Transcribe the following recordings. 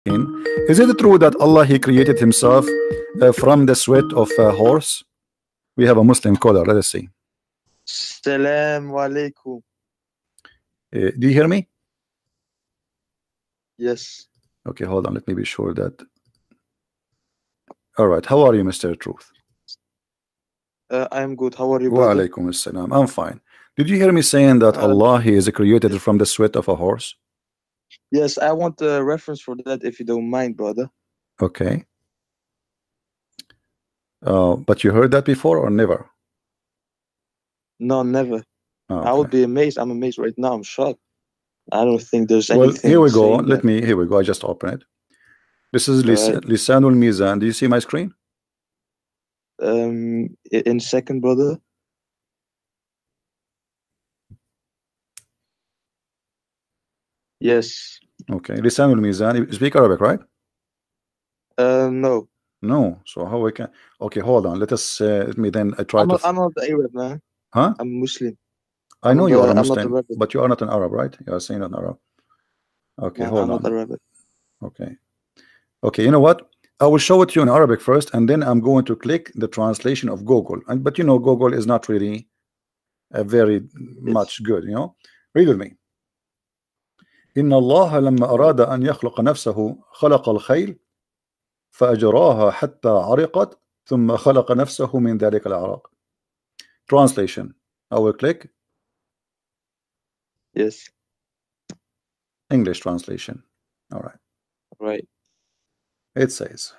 Is it true that Allah He created Himself from the sweat of a horse? We have a Muslim caller. Let us see. Salam alaikum. Do you hear me? Yes. Okay, hold on. Let me be sure that. All right. How are you, Mr. Truth? I am good. How are you, Wa brother? alaikum assalam. I'm fine. Did you hear me saying that Allah He is created from the sweat of a horse? Yes, I want a reference for that if you don't mind, brother. Okay. But you heard that before or never? No, never. Oh, I would okay. be amazed. I'm amazed right now. I'm shocked. I don't think there's Well, anything. here we go. saying that. Here we go. I just open it. This is Right. Lisanul Mizan. Do you see my screen? In second, brother. Yes. Okay. Lisanul Mizan. You speak Arabic, right? No. No. So how we can? Okay, hold on. Let me then try I'm to. I'm not Arab, man. Huh? I'm Muslim. I know you are a I'm not Muslim, Arabic. but you are not an Arab, right? You are saying not Arab. Okay, No, hold I'm on. not Arabic. Okay. Okay, you know what? I will show it to you in Arabic first, and then I'm going to click the translation of Google. But you know, Google is not really very much good, you know. Read with me. إن الله لما أراد أن يخلق نفسه خلق الخيل فأجراها حتى عرقت ثم خلق نفسه من ذلك العرق. Translation. I will click. Yes. English translation. All right. Right. It says.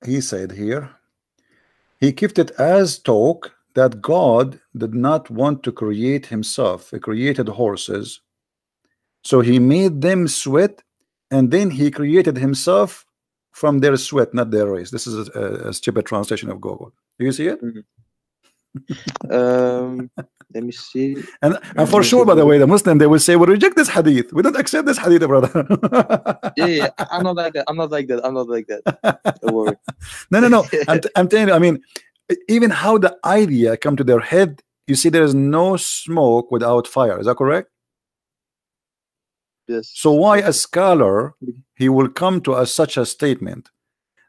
He said here, he kept it as talk that God did not want to create himself. He created horses, so he made them sweat, and then he created himself from their sweat, not their race. This is a stupid translation of Google. Do you see it? Let me see. And for sure, by the way, the Muslim, they will say, we reject this hadith. We don't accept this hadith, brother. Yeah, I'm not like that. I'm not like that. I'm not like that. Don't worry. No. I'm telling you, I mean, even how the idea come to their head, you see, there is no smoke without fire. Is that correct? Yes. So why a scholar, he will come to such a statement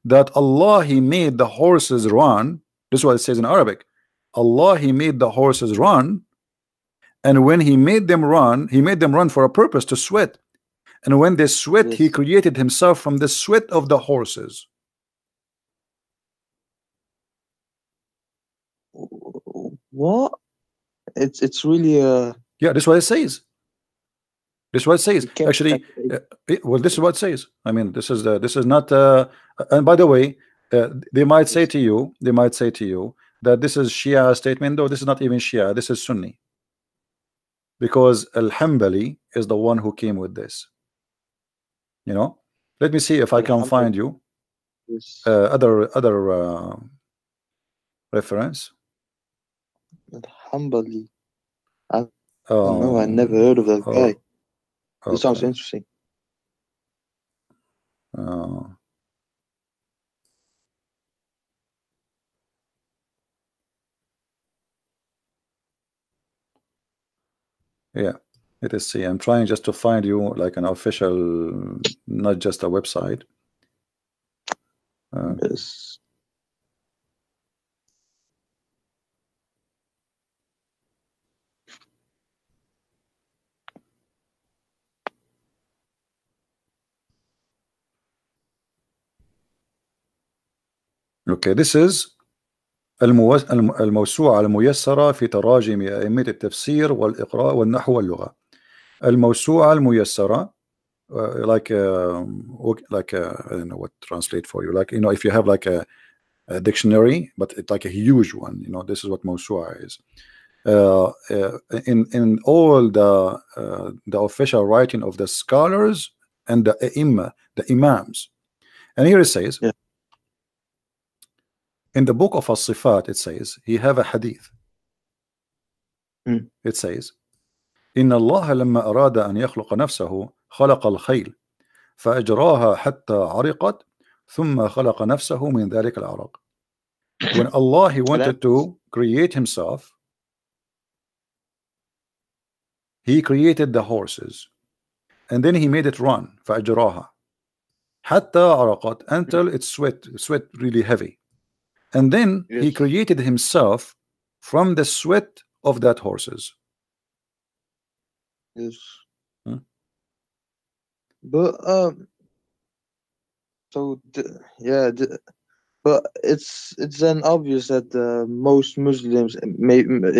that Allah, he made the horses run. This is what it says in Arabic. Allah, he made the horses run, and when he made them run, he made them run for a purpose, to sweat. And when they sweat, he created himself from the sweat of the horses. What? It's really yeah, this is what it says. This is what it says. Actually, well, this is what it says. I mean, this is not. And by the way, they might say to you, that this is Shia statement. No, this is not even Shia. This is Sunni. Because Al-Hanbali is the one who came with this. You know. Let me see if I can find you other reference. Al-Hanbali. I don't know. I never heard of that guy. This sounds interesting. Yeah, it is. See, I'm trying just to find you like an official, not just a website. Yes. Okay, this is الموسوعة الميسرة في تراجم أئمة التفسير والإقراء والنحو واللغة. الموسوعة الميسرة, like I don't know what to translate for you. Like, you know, if you have like a dictionary, but it's like a huge one. You know, this is what موسوعة is. In all the official writing of the scholars and the Imam, the Imams, and here it says. Yeah. In the book of As-Sifat, it says, he have a hadith. It says, إن الله لما أراد أن يخلق نفسه خلق الخيل فأجراها حتى عرقت ثم خلق نفسه من ذلك العرق. When Allah, he wanted to create himself, he created the horses and then he made it run فأجراها حتى عرقت until it sweat really heavy, and then he Yes. created himself from the sweat of that horses. Yes. Hmm? But so but it's then obvious that most Muslims,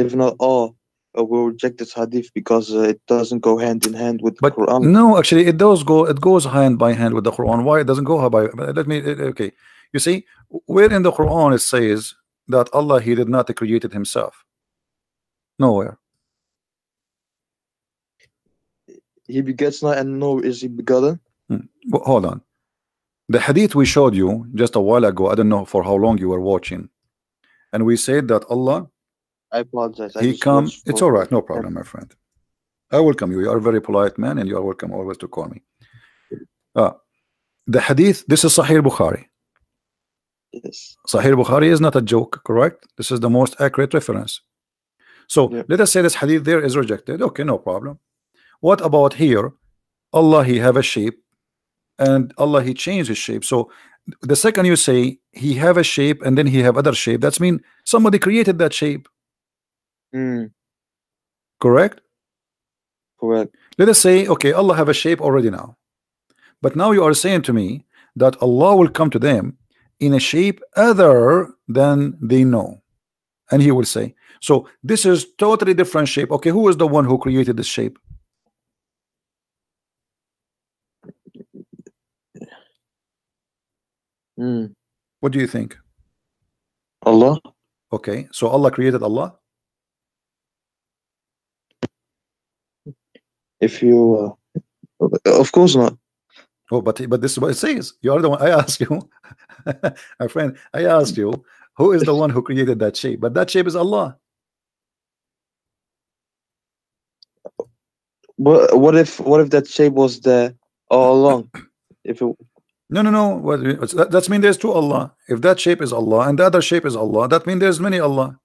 if not all, will reject this hadith because it doesn't go hand in hand with the But Quran. no, actually, it does go. It goes hand by hand with the Quran. Why it doesn't go by? Let me. Okay, you see, where in the Quran it says that Allah He did not create it Himself? Nowhere. He begets not, and nor is he begotten. But hold on. The hadith we showed you just a while ago. I don't know for how long you were watching, and we said that Allah I apologize. I He just come. watched It's for all right, no problem, my friend. I welcome you. You are a very polite man, and you are welcome always to call me. The hadith. This is Sahih Bukhari. Yes. Sahih Bukhari is not a joke, correct? This is the most accurate reference. So Yeah. let us say this hadith there is rejected. Okay, no problem. What about here? Allah He have a shape, and Allah He changed his shape. So the second you say He have a shape and then He have other shape, that's mean somebody created that shape. Correct? Correct. Let us say, okay, Allah have a shape already now. But now you are saying to me that Allah will come to them in a shape other than they know. And He will say, so this is totally different shape. Okay, who is the one who created this shape? What do you think? Allah. Okay, so Allah created Allah? If you, of course not. Oh, but this is what it says. You are the one. I ask you, my friend. I asked you, who is the one who created that shape? But that shape is Allah. What if that shape was there all along? If it, No. What that's mean there's two Allah. If that shape is Allah and the other shape is Allah, that means there's many Allah.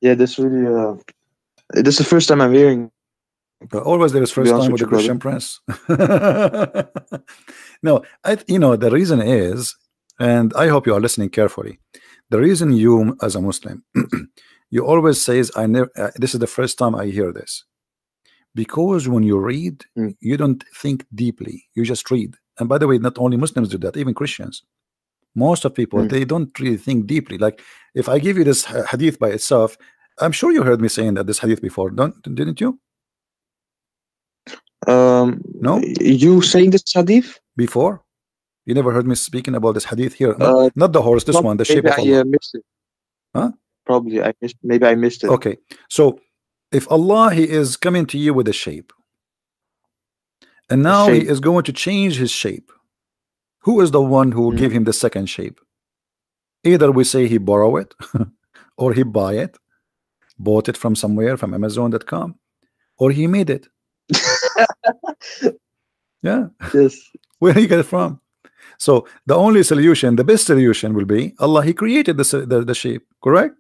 Yeah, this really this is the first time I'm hearing. Always there is first time with the Christian prince. No, the reason is, and I hope you are listening carefully. The reason you, as a Muslim, you always says, "I never." This is the first time I hear this, because when you read, you don't think deeply. You just read. And by the way, not only Muslims do that, even Christians. Most of people they don't really think deeply. Like if I give you this hadith by itself, I'm sure you heard me saying that this hadith before, didn't you? No, you saying this hadith before? You never heard me speaking about this hadith here? Not the horse, this one, the shape of Allah. I missed it. Huh? Probably I missed. Maybe I missed it. Okay, so if Allah He is coming to you with a shape, and now He is going to change His shape, who is the one who will give Him the second shape? Either we say He borrow it, or He bought it from somewhere, from Amazon.com, or He made it. Yeah. Yes. Where He get it from? So the only solution, the best solution will be Allah He created the shape, correct?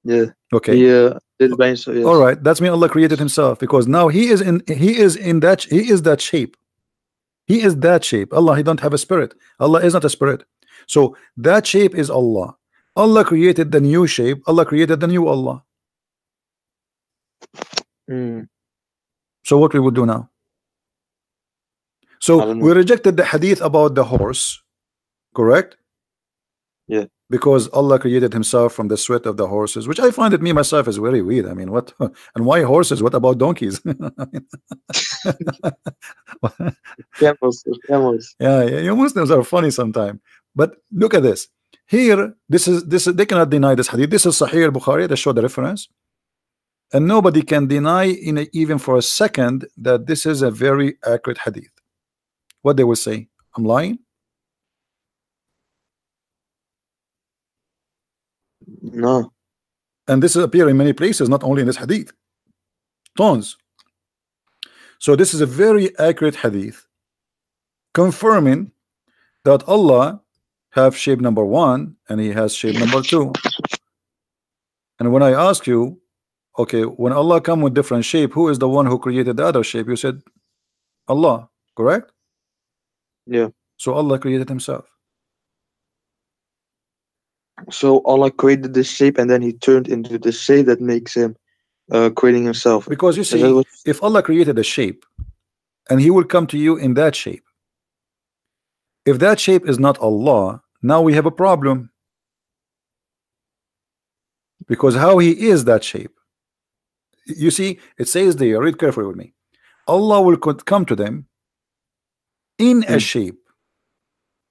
Yeah. Okay. Yeah. Yes. All right. That's mean Allah created Himself, because now He is that shape. He is that shape. Allah He don't have a spirit. Allah is not a spirit. So that shape is Allah. Allah created the new shape. Allah created the new Allah. So what we would do now? So we rejected the hadith about the horse, correct? Yeah. Because Allah created Himself from the sweat of the horses, which I find it me myself is very weird. I mean, what and why horses? What about donkeys? Camels. Yeah, you Muslims are funny sometimes. But look at this. Here, this is they cannot deny this hadith. This is Sahih Bukhari. They show the reference. And nobody can deny even for a second that this is a very accurate hadith. What they will say? I'm lying? No. And this appears in many places, not only in this hadith. Tons. So this is a very accurate hadith, confirming that Allah have shape number 1 and he has shape number 2. And when I ask you, okay, when Allah come with different shape, who is the one who created the other shape? You said Allah, correct? Yeah. So Allah created himself. So Allah created this shape, and then He turned into the shape that makes Him creating Himself. Because you Is that see, what? if Allah created a shape and he will come to you in that shape, if that shape is not Allah, now we have a problem. Because how he is that shape? You see, it says there, read carefully with me. Allah will come to them in a Mm. shape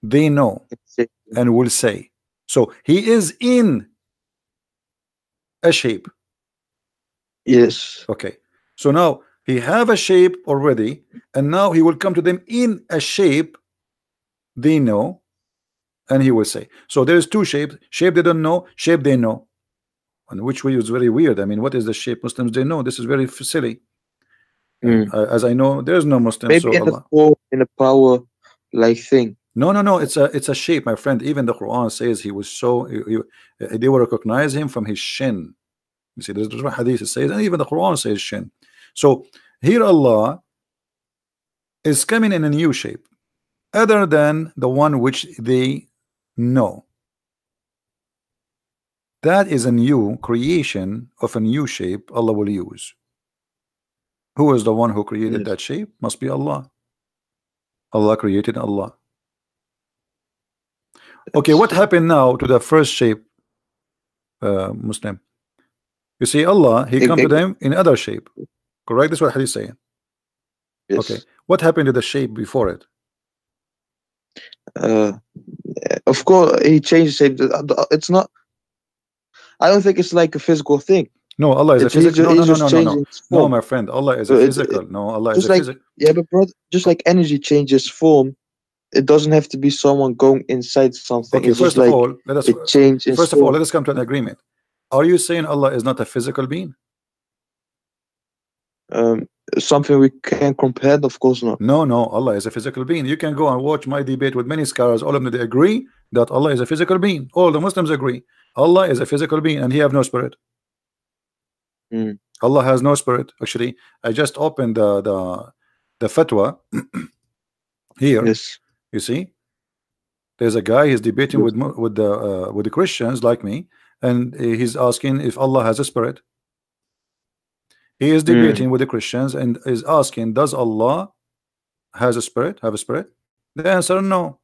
they know Shape. and will say. So he is in a shape. Yes. Okay. So now he have a shape already, and now he will come to them in a shape they know, and he will say. So there's two shapes: shape they don't know, shape they know. And which way is very weird. I mean, what is the shape Muslims they know? This is very silly. And Mm. as I know, there's no Muslim, Maybe so in a Allah. form, in a power like thing. No. It's a shape, my friend. Even the Quran says he was so they will recognize him from his shin. You see, there's a hadith it says, and even the Quran says shin. So here Allah is coming in a new shape, other than the one which they know. That is a new creation of a new shape Allah will use. Who is the one who created Yes. that shape? Must be Allah. Allah created Allah. Okay, what That's happened now to the first shape, Muslim? You see, Allah, He come to it, them in other shape. Correct? That's what Hadith saying. Okay, yes. what happened to the shape before it? Uh, of course, He changed shape. It's not. I don't think it's like a physical thing. No, Allah is a It's He's physical. just, No, no, he's no, just no, no, no. changing its No, form. my friend, Allah is a So physical. No, Allah is just a like, physical. yeah, but brother, just like energy changes form, it doesn't have to be someone going inside something. Okay, It's just first of like all, it changed its first of all, form. let us come to an agreement. Are you saying Allah is not a physical being? Um, Something we can compare, of course not. No, Allah is a physical being. You can go and watch my debate with many scholars. All of them, they agree that Allah is a physical being. All the Muslims agree. Allah is a physical being and He have no spirit. Mm. Allah has no spirit. Actually, I just opened the fatwa here. Yes. You see, there's a guy, he's debating Yes. with the Christians like me, and he's asking if Allah has a spirit. He is Mm. debating with the Christians and is asking, does Allah has a spirit, have a spirit? The answer, no.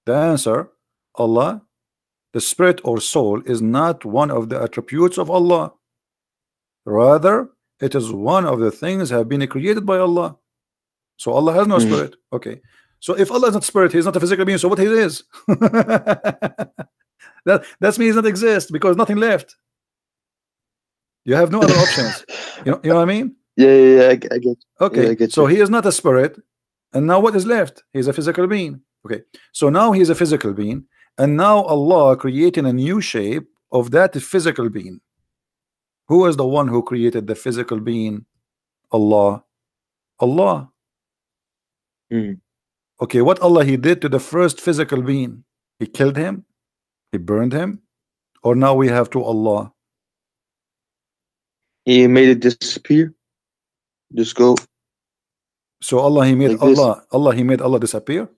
The answer, Allah, the spirit or soul, is not one of the attributes of Allah. Rather, it is one of the things have been created by Allah. So Allah has no Mm. spirit. Okay. So if Allah is not spirit, He's not a physical being. So what He is? That's means He does not exist because nothing left. You have no other options. You know what I mean? Yeah. I get. Yeah, I Okay. get So you. He is not a spirit, and now what is left? He's a physical being. Okay. So now He's a physical being, and now Allah creating a new shape of that physical being. Who is the one who created the physical being? Allah. Allah. Mm. Okay, what Allah He did to the first physical being? He killed him? He burned him? Or now we have to Allah? He made it disappear. Just go So Allah He made like this. He made Allah disappear?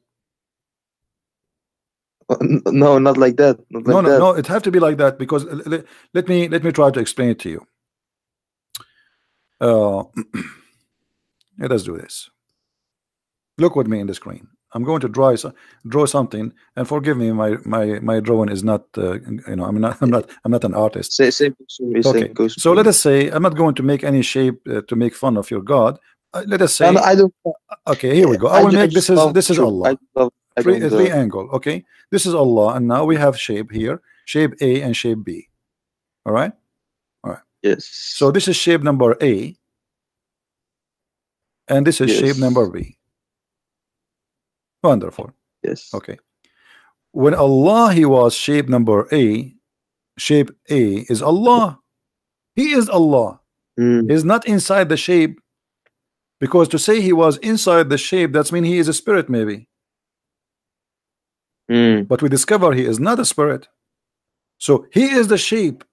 No, not like that. Not No, like no, that. no, it have to be like that because let me try to explain it to you. Uh, let us do this. Look with me in the screen. I'm going to draw something, and forgive me, my drawing is not I'm not an artist. Same goes for me. Same Okay, goes so for let me. us say I'm not going to make any shape to make fun of your God. Let us No, say, I don't. okay, here we go. I will I make just this is love this is truth. I Allah. just love. I Three don't. three angle. Okay, this is Allah, and now we have shape here, shape A and shape B. All right, all right. So Yes. this is shape number A, and this is shape number Yes. B. Wonderful. Yes. Okay, when Allah He was shape number A, shape A is Allah. He is Allah. Mm. He's not inside the shape, because to say He was inside the shape, that's mean He is a spirit, maybe. Mm. But we discover he is not a spirit. So he is the shape.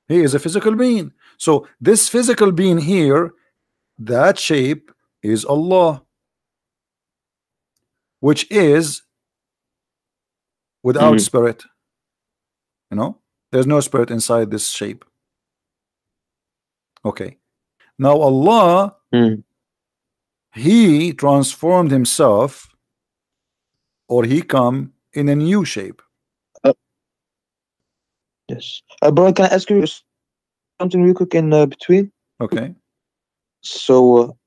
He is a physical being. So this physical being here, that shape is Allah, which is without Mm. spirit. You know, there's no spirit inside this shape. Okay. Now Allah, Mm. he transformed himself, or he come in a new shape. Uh, yes. Bro, can I ask you something real quick in between? Okay. So,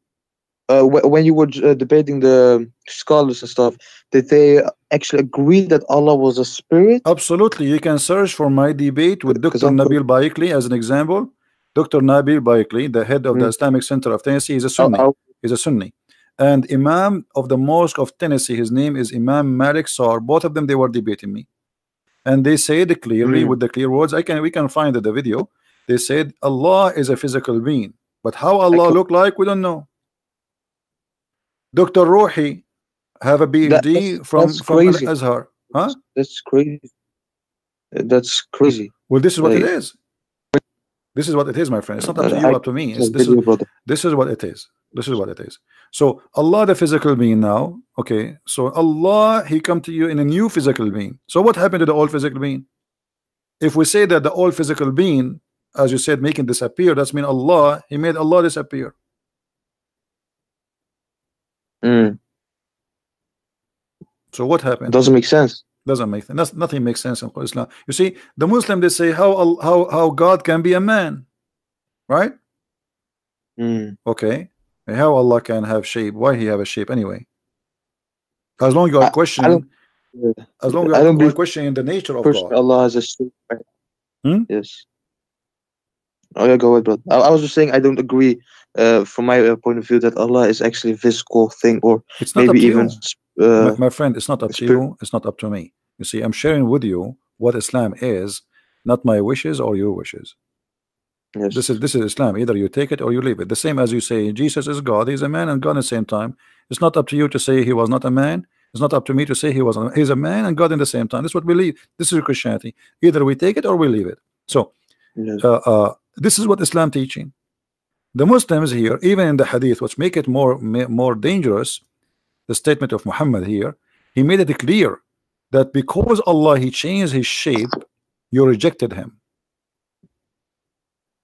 when you were debating the scholars and stuff, did they actually agree that Allah was a spirit? Absolutely. You can search for my debate with Because Dr. I'm Nabil Baikli as an example. Dr. Nabil Baikli, the head of the mm, Islamic Center of Tennessee, is a I, Sunni. He's a Sunni. And Imam of the Mosque of Tennessee, his name is Imam Malik Sar. Both of them, they were debating me. And they said clearly mm, with the clear words, we can find the video. They said Allah is a physical being. But how I Allah co- look like, we don't know. Dr. Ruhi have a PhD that's from Al crazy. Azhar. Huh? That's crazy. That's crazy. Well, this is what it Like, is. This is what it is, my friend. It's not up to you, I up to me. saw a video about This is what it is. This is what it is. So Allah, the physical being now. Okay. So Allah, he come to you in a new physical being. So what happened to the old physical being? If we say that the old physical being, as you said, making disappear, that's mean Allah, he made Allah disappear. mm, So what happened? doesn't make sense. Doesn't make sense. Nothing makes sense in Islam. You see, the Muslim, they say how God can be a man, right? Mm. Okay. How Allah can have shape? Why he have a shape anyway? As long you are I don't questioning, as long I don't you are believe questioning the nature of personally God. Allah has a shape. Hmm? Yes. Oh yeah, go ahead, bro. I was just saying I don't agree from my point of view that Allah is actually a physical thing or It's not up maybe to even you, my friend. It's not up to spirit. you. It's not up to me. You see, I'm sharing with you what Islam is, not my wishes or your wishes. Yes. This is Islam. Either you take it or you leave it. The same as you say Jesus is God. He's a man and God at the same time. It's not up to you to say he was not a man. It's not up to me to say he's a man and God in the same time. This is what we believe. This is Christianity. Either we take it or we leave it. So Yes. this is what Islam teaching. The Muslims here, even in the Hadith, which make it more dangerous, the statement of Muhammad here, he made it clear that because Allah he changed his shape, you rejected him.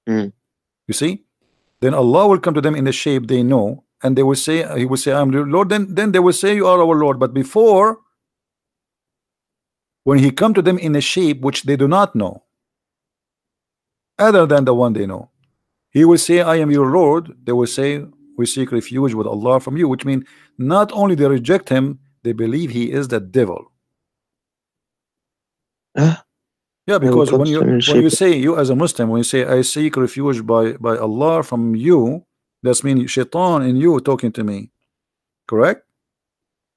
Mm. You see, then Allah will come to them in the shape they know, and they will say, he will say, I'm your Lord. Then they will say, you are our Lord. But before, when he come to them in a shape which they do not know, other than the one they know, he will say, I am your Lord. They will say, we seek refuge with Allah from you, which means not only they reject him, they believe he is the devil. Ah, Yeah, yeah, we because come to them in when shape. you say, you as a Muslim, when you say I seek refuge by Allah from you, that's mean shaitan in you talking to me, correct?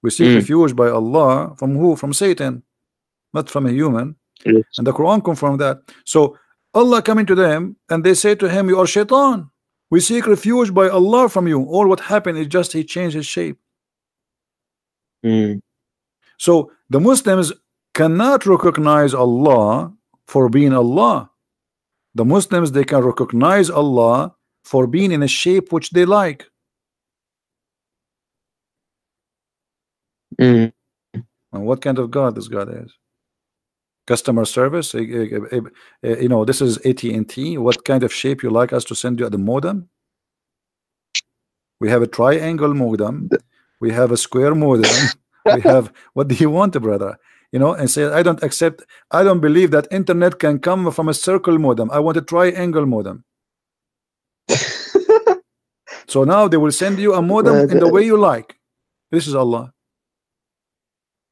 We seek Mm. refuge by Allah from who? From Satan, not from a human. Yes. And the Quran confirmed that. So Allah coming to them and they say to him, you are shaitan. We seek refuge by Allah from you. All what happened is just he changed his shape. Mm. So the Muslims cannot recognize Allah for being Allah. The Muslims, they can recognize Allah for being in a shape which they like. Mm. And what kind of God this God is? Customer service? You know, this is AT&T. What kind of shape you like us to send you at the modem? We have a triangle modem. We have a square modem. We have, what do you want, brother? You know, and say, I don't accept, I don't believe that internet can come from a circle modem. I want a triangle modem. So now they will send you a modem in the way you like. This is Allah.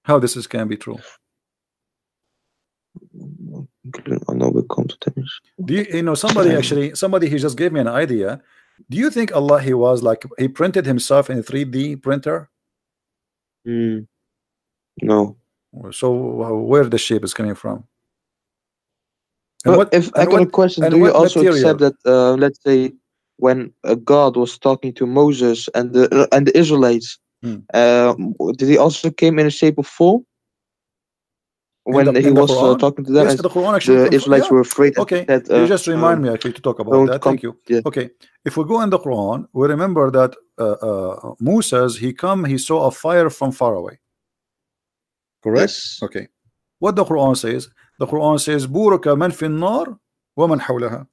How this is can be true? I know we come to them. Do you know somebody he just gave me an idea. Do you think Allah he was like he printed himself in a 3D printer? Mm. No. So where the shape is coming from? And But if I got a question, do you what also accept material? that, let's say, when God was talking to Moses and the Israelites, Hmm. did he also came in a shape of form? when he in the was Quran? talking to them, Yes, and the Quran actually the confirm. Israelites Yeah. were afraid, and he Okay, said, you just remind me actually to talk about "Don't that. come." Thank you. Yeah. Okay, if we go in the Quran, we remember that Moses, he saw a fire from far away. Correct? Yes. Okay. What the Quran says? The Quran says, "Buraka man fi nar wa man hawlaha."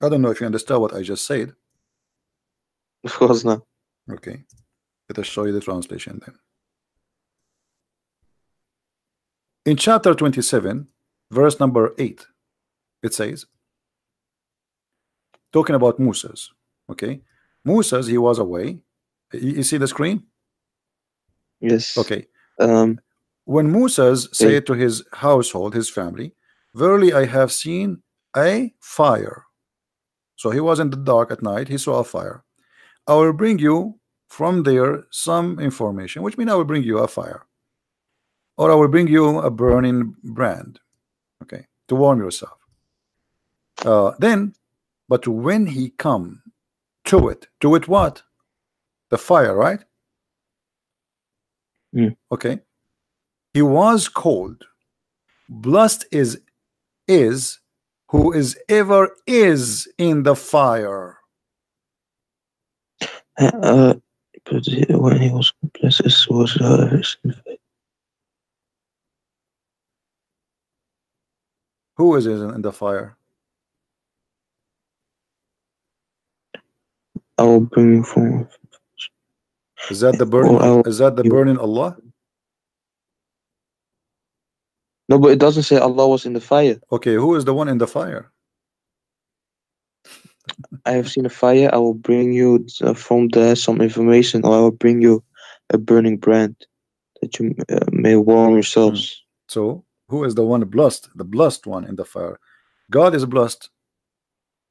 I don't know if you understand what I just said. Of course not. Okay, let us show you the translation then. In chapter 27, verse number 8, it says, talking about Moses. Okay, Moses, he was away. You see the screen? Yes. Okay. Um. When Moses Okay. said to his household, his family, "Verily I have seen a fire." So he was in the dark at night, he saw a fire. "I will bring you from there some information," which means I will bring you a fire, or I will bring you a burning brand, okay, to warm yourself. Then, but when he come to it what? The fire, right? Mm. Okay. He was cold. Blessed is who is ever is in the fire. Uh, but when he was blessed, was Who is in the fire? I will bring you from, Is that the burning? or I will Is that the you. burning Allah? No, but it doesn't say Allah was in the fire. Okay, who is the one in the fire? I have seen a fire. I will bring you from there some information, or I will bring you a burning brand that you may warm yourselves. So who is the one blessed? The blessed one in the fire. God is blessed.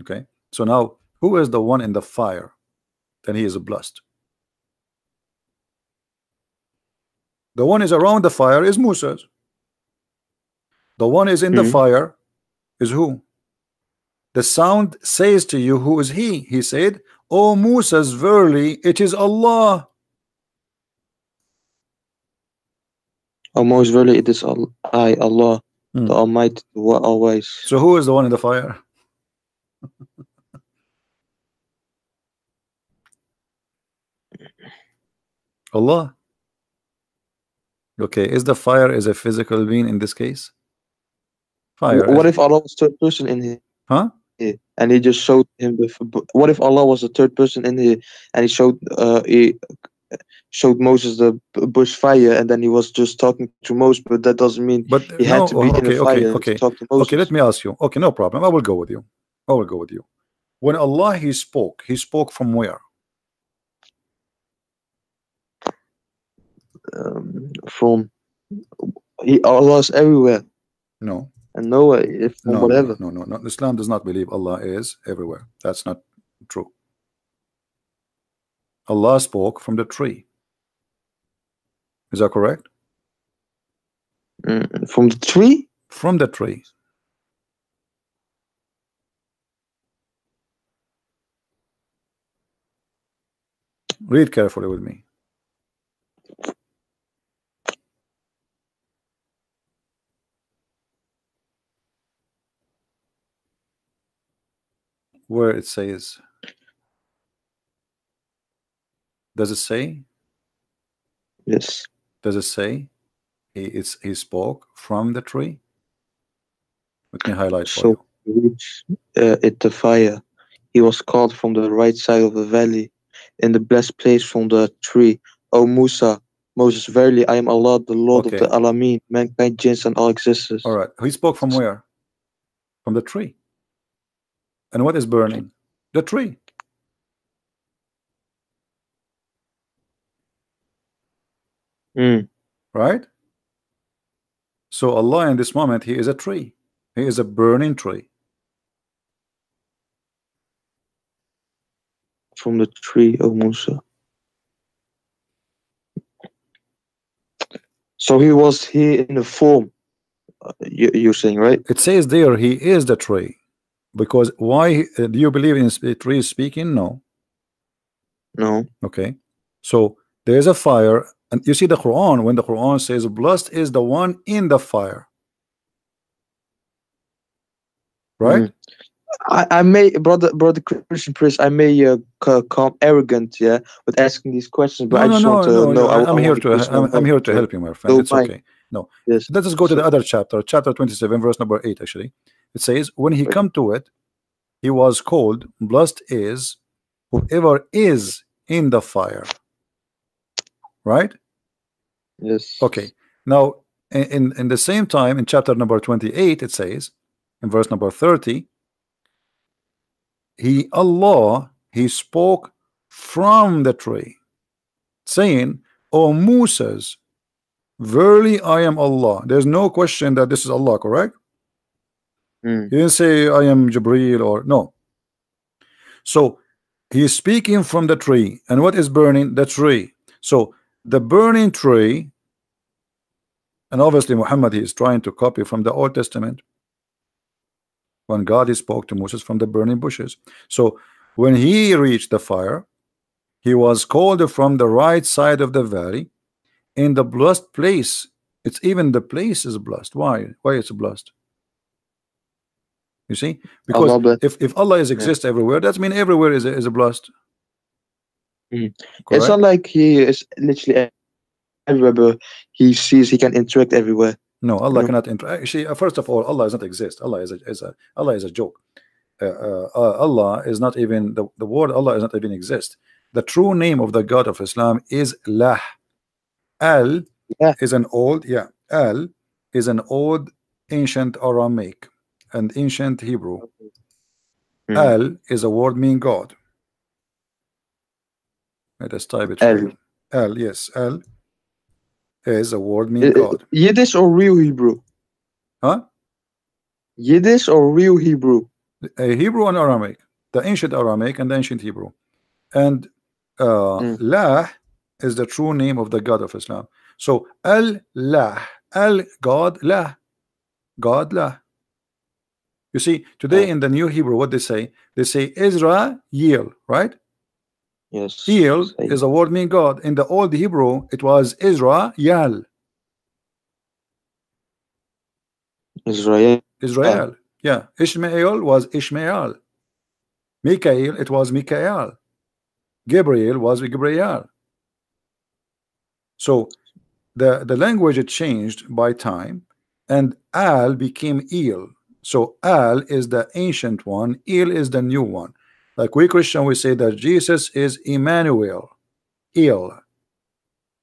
Okay. So now who is the one in the fire? Then he is blessed. The one is around the fire is Moses. The one is in the Mm. fire is who? The sound says to you, who is he? He said, "O Moses, verily it is Allah." Oh, most verily it is I, Allah, the Hmm. Almighty, the Always. So who is the one in the fire? Allah. Okay, is the fire is a physical being in this case? Fire What is, if Allah was third person in here, huh? and he just showed him the? What if Allah was the third person in here, and he showed Moses the bush fire, and then he was just talking to Moses, but that doesn't mean But he had no, to be in a okay, okay, fire to okay, talk to okay. Let Moses. me ask you. Okay, no problem. I will go with you. I will go with you. When Allah he spoke from where? From Allah is everywhere No, and nowhere if from no, no, no, whatever. no, no, no. Islam does not believe Allah is everywhere. That's not true. Allah spoke from the tree. Is that correct? From the tree. From the tree. Read carefully with me. Where it says, does it say? Yes. Does it say he spoke from the tree? Let me highlight for So you. it the fire. He was called from the right side of the valley, in the blessed place from the tree. O Musa, Moses, verily I am Allah, the Lord of the Okay. Alameen, mankind, jinns, and all existence. All right. He spoke from where? From the tree. And what is burning? The tree. Mm. Right? So Allah in this moment, he is a tree. He is a burning tree. From the tree, O Musa. So he was here in the form, you're saying, right? It says there he is the tree. Because why do you believe in tree speaking? No. No. Okay. So there is a fire And you see the Quran, when the Quran says blessed is the one in the fire, right? Mm. I may, brother Christian Priest, I may come arrogant, yeah, with asking these questions, but No, I no, just want no, to no. know. I'm I here want a to personal I'm help, here to so help you, my friend. don't It's mind. okay. No, Yes. let us go to the So, other chapter, chapter 27, verse number 8. Actually, it says, when he okay. come to it, he was called blessed is whoever is in the fire, right? Okay. Yes. Now, in the same time, in chapter number 28, it says, in verse number 30, he Allah he spoke from the tree, saying, O Moses, verily I am Allah. There's no question that this is Allah, correct? Mm. He didn't say I am Jibreel or no. So he is speaking from the tree, and what is burning? The tree. So the burning tree, and obviously Muhammad he is trying to copy from the Old Testament when God he spoke to Moses from the burning bushes. So when he reached the fire, he was called from the right side of the valley in the blessed place. It's even the place is blessed. Why? Why it's blessed? You see, because Allah bless. if Allah is Yeah. exists everywhere, that means everywhere is a blessed, Mm. It's not correct? like he is literally everywhere, but he sees he can interact everywhere. No, You Allah know. cannot interact. Actually, first of all, Allah does not exist. Allah is a joke. Allah is not even the word Allah is not even exist. The true name of the God of Islam is Lah. Al Yeah. is an old, yeah, Al is an old ancient Aramaic and ancient Hebrew. Mm. Al is a word mean God. Let us type it for El. you. Al, yes, Al is a word mean God. Yiddish or real Hebrew? Huh? Yiddish or real Hebrew? Hebrew and Aramaic, the ancient Aramaic and the ancient Hebrew. And Mm. Lah is the true name of the God of Islam. So Al-Lah, Al God, Lah, God, Lah. You see, today Uh, in the New Hebrew, what they say? They say Israel, right? yes. El Say is a word meaning God. In the old Hebrew, it was Israel, Israel. Israel. Yeah, Ishmael was Ishmael. Mikael, it was Mikael. Gabriel was Gabriel. So the language it changed by time, and Al became El. So Al is the ancient one, El is the new one. Like we Christian, we say that Jesus is Emmanuel, El,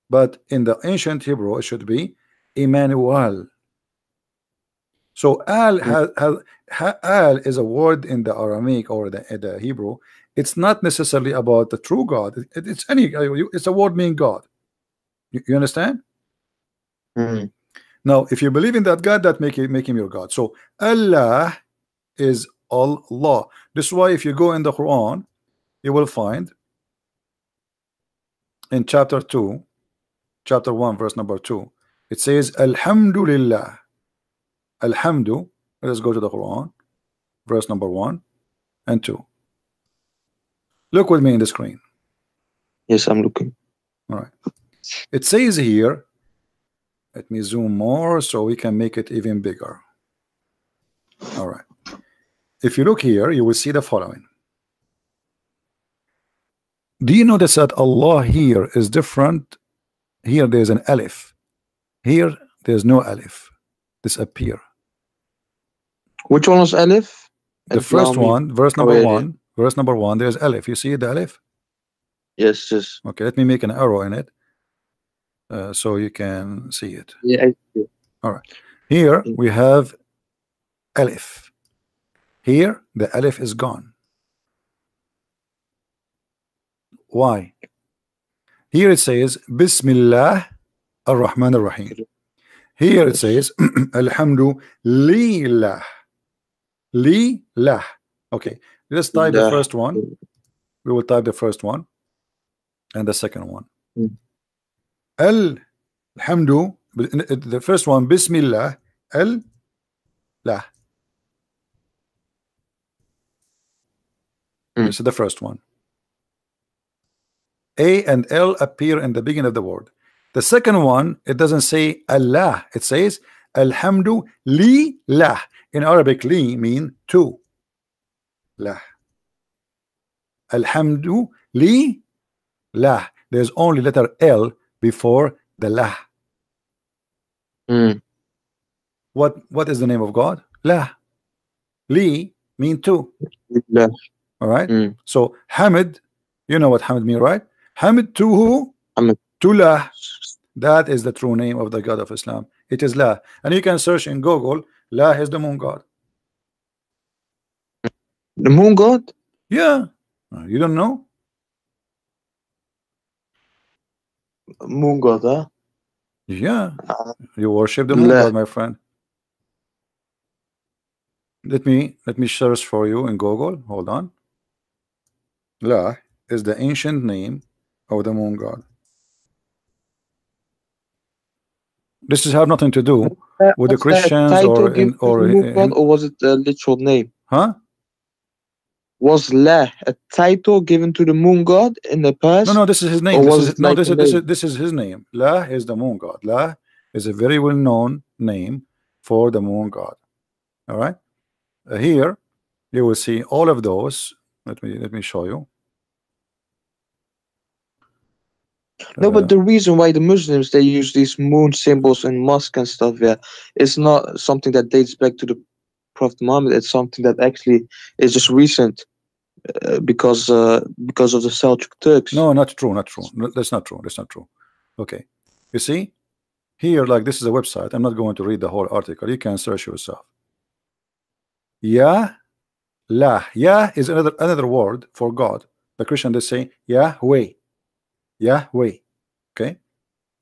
but in the ancient Hebrew it should be Emmanuel. So Mm. Al is a word in the Aramaic or the Hebrew. It's not necessarily about the true God. It's any. It's a word meaning God. You understand? Mm. Now, if you believe in that God, that make him your God. So Allah is Allah. This is why if you go in the Quran, you will find in chapter 2, chapter 1, verse number 2, it says Alhamdulillah. Alhamdu. Let us go to the Quran, verse number 1 and 2. Look with me in the screen. Yes, I'm looking. All right. It says here, let me zoom more so we can make it even bigger. All right. If you look here, you will see the following. Do you notice that Allah here is different? Here there's an alif. Here there's no alif. Disappear. Which one was Alif? The And first Lami. one, verse Oh number yeah, yeah. one, verse number one, there's alif. You see the alif? Yes, yes. Okay, let me make an arrow in it so you can see it. Yeah, I see. All right. Here Mm. we have alif. Here the alif is gone. Why? Here it says Bismillah ar-Rahman ar-Rahim. Here it Yes. says Alhamdu lillah. Lillah. Okay, let's type the Lah. first one. We will type the first one and the second one. Mm. Alhamdu. The first one, Bismillah. Lah. Mm. This is the first one. A and L appear in the beginning of the word. The second one, it doesn't say Allah, it says Alhamdu Lillah. In Arabic, li mean to. Lah. Alhamdu Lillah. There's only letter L before the lah. Mm. What is the name of God? Lah. Li mean to. Yeah. All right. Mm. So Hamid, you know what Hamid mean, right? Hamid to who? Hamid. To lah. That is the true name of the God of Islam. It is lah. And you can search in Google. Lah is the moon god. The moon god? Yeah. You don't know? Moon god, huh? Yeah. You worship the moon Lah. god, my friend. Let me search for you in Google. Hold on. La is the ancient name of the moon god. This has have nothing to do with the Christians or in or was it a literal name? Huh? Was La a title given to the moon god in the past? No, this is his name. Or This was is, it no, like this is his name. La is the moon god. La is a very well known name for the moon god. All right. Here you will see all of those. Let me show you. No, but the reason why the Muslims they use these moon symbols in mosque and stuff, yeah, it's not something that dates back to the Prophet Muhammad. It's something that actually is just recent, because of the Seljuk Turks. No, not true, not true. No, that's not true. That's not true. Okay, you see here, like this is a website. I'm not going to read the whole article. You can search yourself. Ya, la, ya is another word for God. The Christian they say Yahweh, Yahweh. Okay,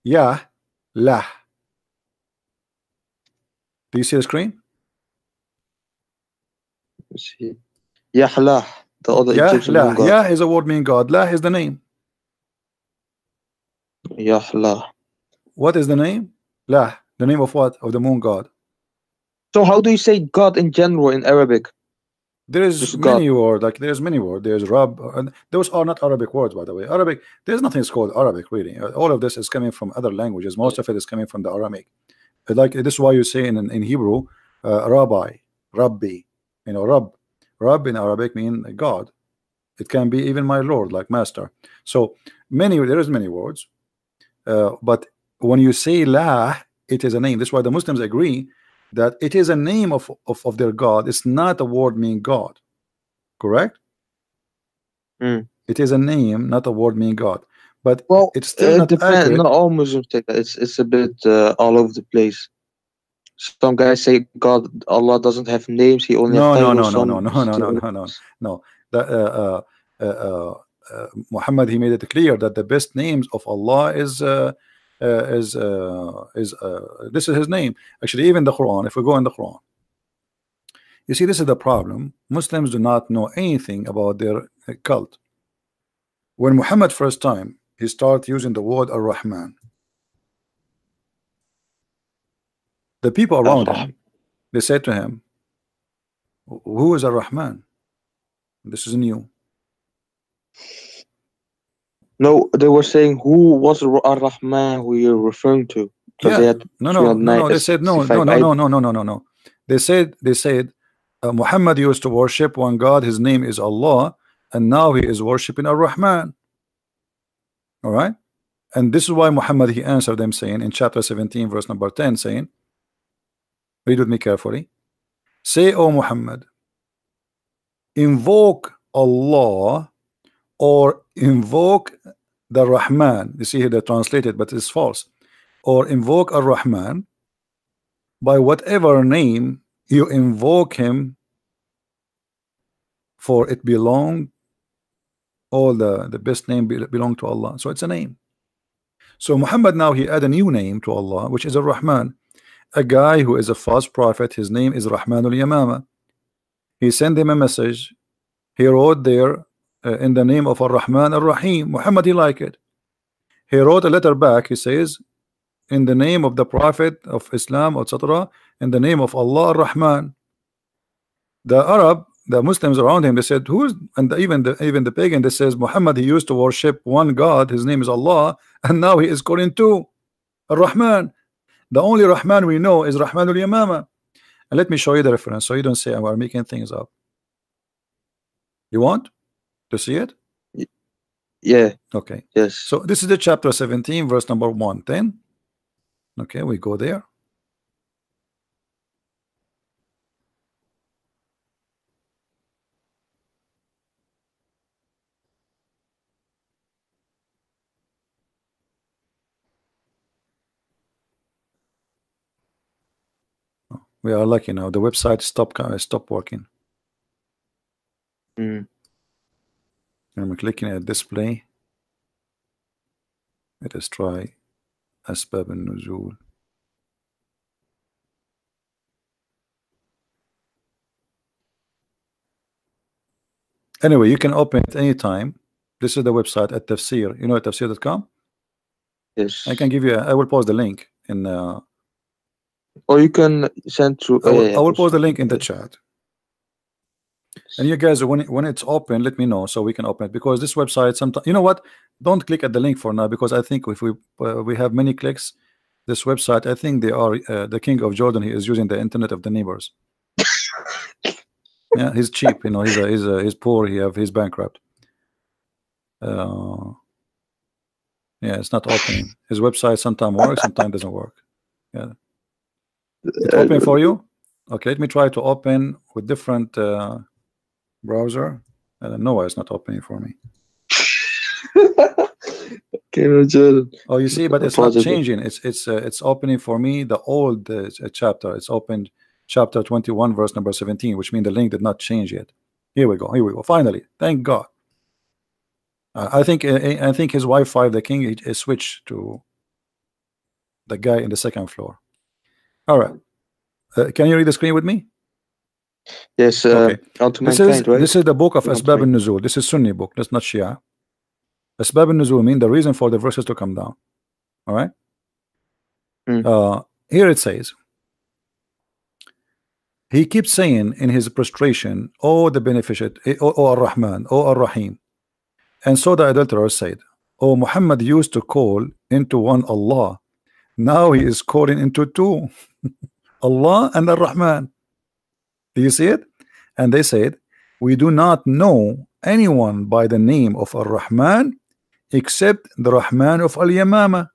Ya, la. Do you see the screen? See, Yahlah, the other Ya, Egyptian la. moon god. Ya is a word meaning God. La is the name. Yahlah. What is the name? La, the name of what? Of the moon god. So how do you say God in general in Arabic? There is Just many God. words, like there's many words. There's Rab, and those are not Arabic words, by the way. Arabic, there's nothing called Arabic, really. All of this is coming from other languages. Most of it is coming from the Aramaic. Like this is why you say in Hebrew, Rabbi, Rabbi, you know, Rab in Arabic mean God. It can be even my Lord, like master. So there is many words, but when you say La, it is a name. This is why the Muslims agree that it is a name of their God. It's not a word meaning God. Correct? Mm. It is a name, not a word meaning God. But Well, it's still it not depends. accurate. Not all Muslims take that. It's a bit all over the place. Some guys say God, Allah doesn't have names. He only has No, titles. no. Muhammad, he made it clear that the best names of Allah is this is his name. Actually, even the Quran. If we go in the Quran, you see, this is the problem. Muslims do not know anything about their cult. When Muhammad first time he started using the word Ar-Rahman, the people around him, they said to him, who is Ar-Rahman? This is new. No, they were saying who was Ar-Rahman who you're referring to. Yeah. They had No. They said no. They said Muhammad used to worship one God. His name is Allah, and now he is worshiping Ar-Rahman. All right. And this is why Muhammad he answered them saying in chapter 17 verse number 10 saying, read with me carefully. Say, O Muhammad, invoke Allah or invoke the Rahman. You see here they translated, but it's false. Or invoke Ar-Rahman by whatever name you invoke him, for it belong, all the best name belong to Allah. So it's a name. So Muhammad now he add a new name to Allah, which is Ar-Rahman. A guy who is a false prophet, his name is Rahmanul Yamama. He sent him a message. He wrote there in the name of Ar-Rahman Ar-Rahim. Muhammad he liked it. He wrote a letter back. He says, in the name of the Prophet of Islam, etc., in the name of Allah Ar-Rahman. The Muslims around him, they said, who's, and even the pagan, they says Muhammad he used to worship one God, his name is Allah, and now he is calling two. Ar-Rahman. The only Rahman we know is Rahman al-Yamama. And let me show you the reference so you don't say we're making things up. You want to see it? Yeah. Okay. Yes. So this is the chapter 17, verse number 110. Okay, we go there. We are lucky now. The website stopped working. Mm. I'm clicking at display. Let us try أسباب النزول. Anyway, you can open it anytime. This is the website at Tafsir. You know at tafsir.com? Yes. I can give you. I will post the link in. Or you can send through. I will post the link in the chat. And you guys, when it's open, let me know so we can open it, because this website sometimes. You know what? Don't click at the link for now, because I think if we have many clicks, this website, I think they are the king of Jordan. He is using the internet of the neighbors. Yeah, he's cheap. You know, he's poor. He's bankrupt. Yeah, it's not opening. His website sometimes works, sometimes doesn't work. Yeah, it's open for you. Okay, let me try to open with different browser. I don't know why it's not opening for me. Oh, you see, but it's not changing. It's opening for me the old chapter. It's opened chapter 21, verse number 17, which means the link did not change yet. Here we go. Here we go. Finally, thank God. I think his Wi-Fi, the king, is switched to the guy in the second floor. All right. Can you read the screen with me? Yes. Okay. This is the book of Asbab al-Nuzul. This is Sunni book. That's not Shia. Asbab al-Nuzul mean the reason for the verses to come down. All right. Here it says, he keeps saying in his prostration, "Oh, the beneficent, oh Ar-Rahman, oh Ar-Rahim." And so the adulterer said, "Oh, Muhammad used to call into one Allah. Now he is calling into two, Allah and Ar-Rahman." Do you see it? And they said, "We do not know anyone by the name of Ar-Rahman except the Rahman of Al-Yamama."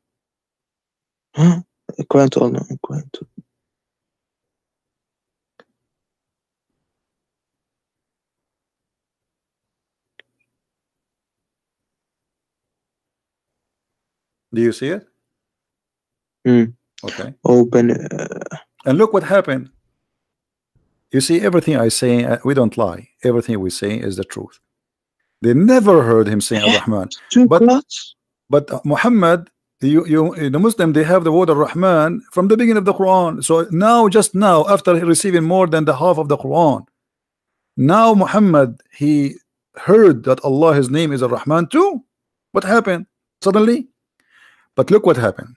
Do you see it? Okay. Open. And look what happened. You see, everything I say, we don't lie. Everything we say is the truth. They never heard him saying Ar-Rahman. But Muhammad, the Muslim, they have the word Ar-Rahman from the beginning of the Quran. So now, just now, after receiving more than the half of the Quran, now Muhammad, he heard that Allah, his name is Ar-Rahman too. What happened suddenly? But look what happened.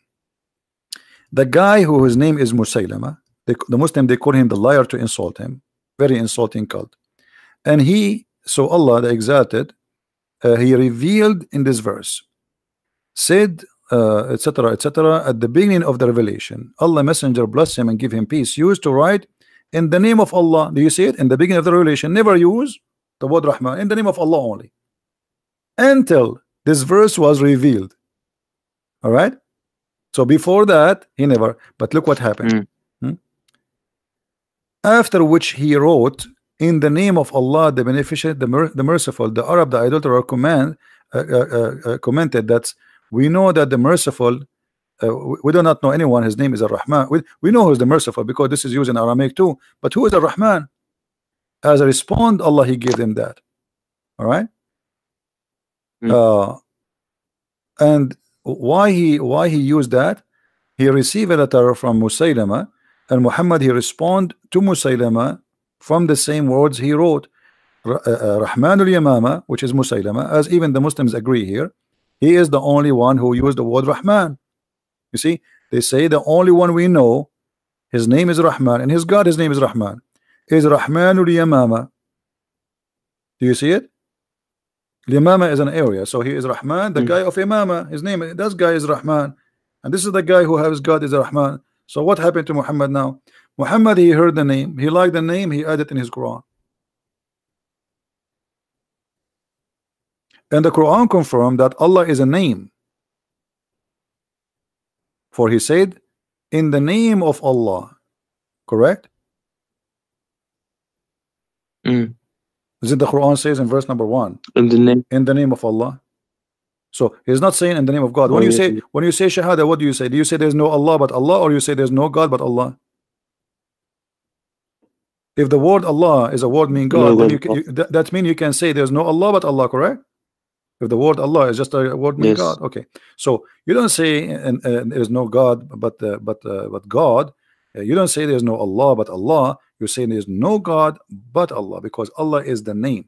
The guy whose name is Musaylama, the Muslim, they call him the liar to insult him. Very insulting cult. And so Allah the Exalted, he revealed in this verse, said, etc., etc., at the beginning of the revelation, Allah Messenger, bless him and give him peace, used to write in the name of Allah. Do you see it? In the beginning of the revelation, never use the word Rahman, in the name of Allah only, until this verse was revealed. All right. So before that, he never. But look what happened. After which he wrote, in the name of Allah, the beneficent, the merciful. The Arab, the adulterer, commented that we know that the merciful, we do not know anyone, his name is Ar-Rahman. We know who is the merciful because this is used in Aramaic too. But who is Ar-Rahman? As a response, Allah, he gave them that. All right. And why he used that? He received a letter from Musaylama, and Muhammad, he respond to Musaylama from the same words he wrote. Rahman al-Yamama, which is Musaylama, as even the Muslims agree here, he is the only one who used the word Rahman. You see, they say the only one we know, his name is Rahman, and his God, his name is Rahman, is Rahman al-Yamama. Do you see it? Yamama is an area, so he is Rahman, the guy of Yamama. His name, that guy is Rahman. and this is the guy who has God is Rahman. So what happened to Muhammad now? Muhammad, he heard the name, he liked the name, he added in his Quran, and the Quran confirmed that Allah is a name, for he said, in the name of Allah. Correct? Mm. Is it the Quran says in verse number 1? In the name. In the name of Allah. So he's not saying in the name of God. When Oh, you yeah. say Shahada, what do you say? Do you say there's no Allah but Allah, or you say there's no God but Allah? If the word Allah is a word mean God, No then God. that means you can say there's no Allah but Allah, correct? If the word Allah is just a word mean Yes. God, okay. So you don't say there is no God but God. You don't say there's no Allah but Allah. You say there's no God but Allah, because Allah is the name.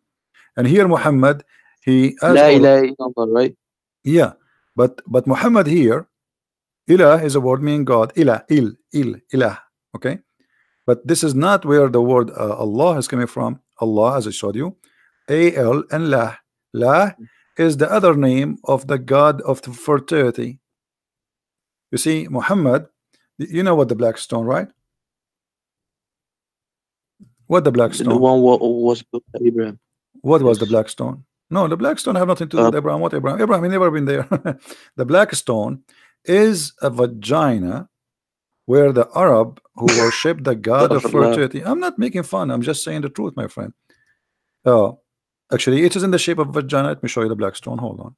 And here Muhammad, he as La or ilaha illallah, right? yeah, but Muhammad here, ilah is a word meaning God. Ilah, ilah. Okay, but this is not where the word Allah is coming from. Allah, as I showed you, al and lah. Lah is the other name of the God of the fertility. You see, Muhammad, you know what the black stone, right? What the black The stone? one was built by Abraham. What was the Yes. black stone? No, the black stone have nothing to do with Abraham. What Abraham? Abraham, he never been there. The black stone is a vagina where the Arab who worship the god of Astaghfirullah. fertility. I'm not making fun. I'm just saying the truth, my friend. Oh, actually, it is in the shape of vagina. Let me show you the black stone. Hold on.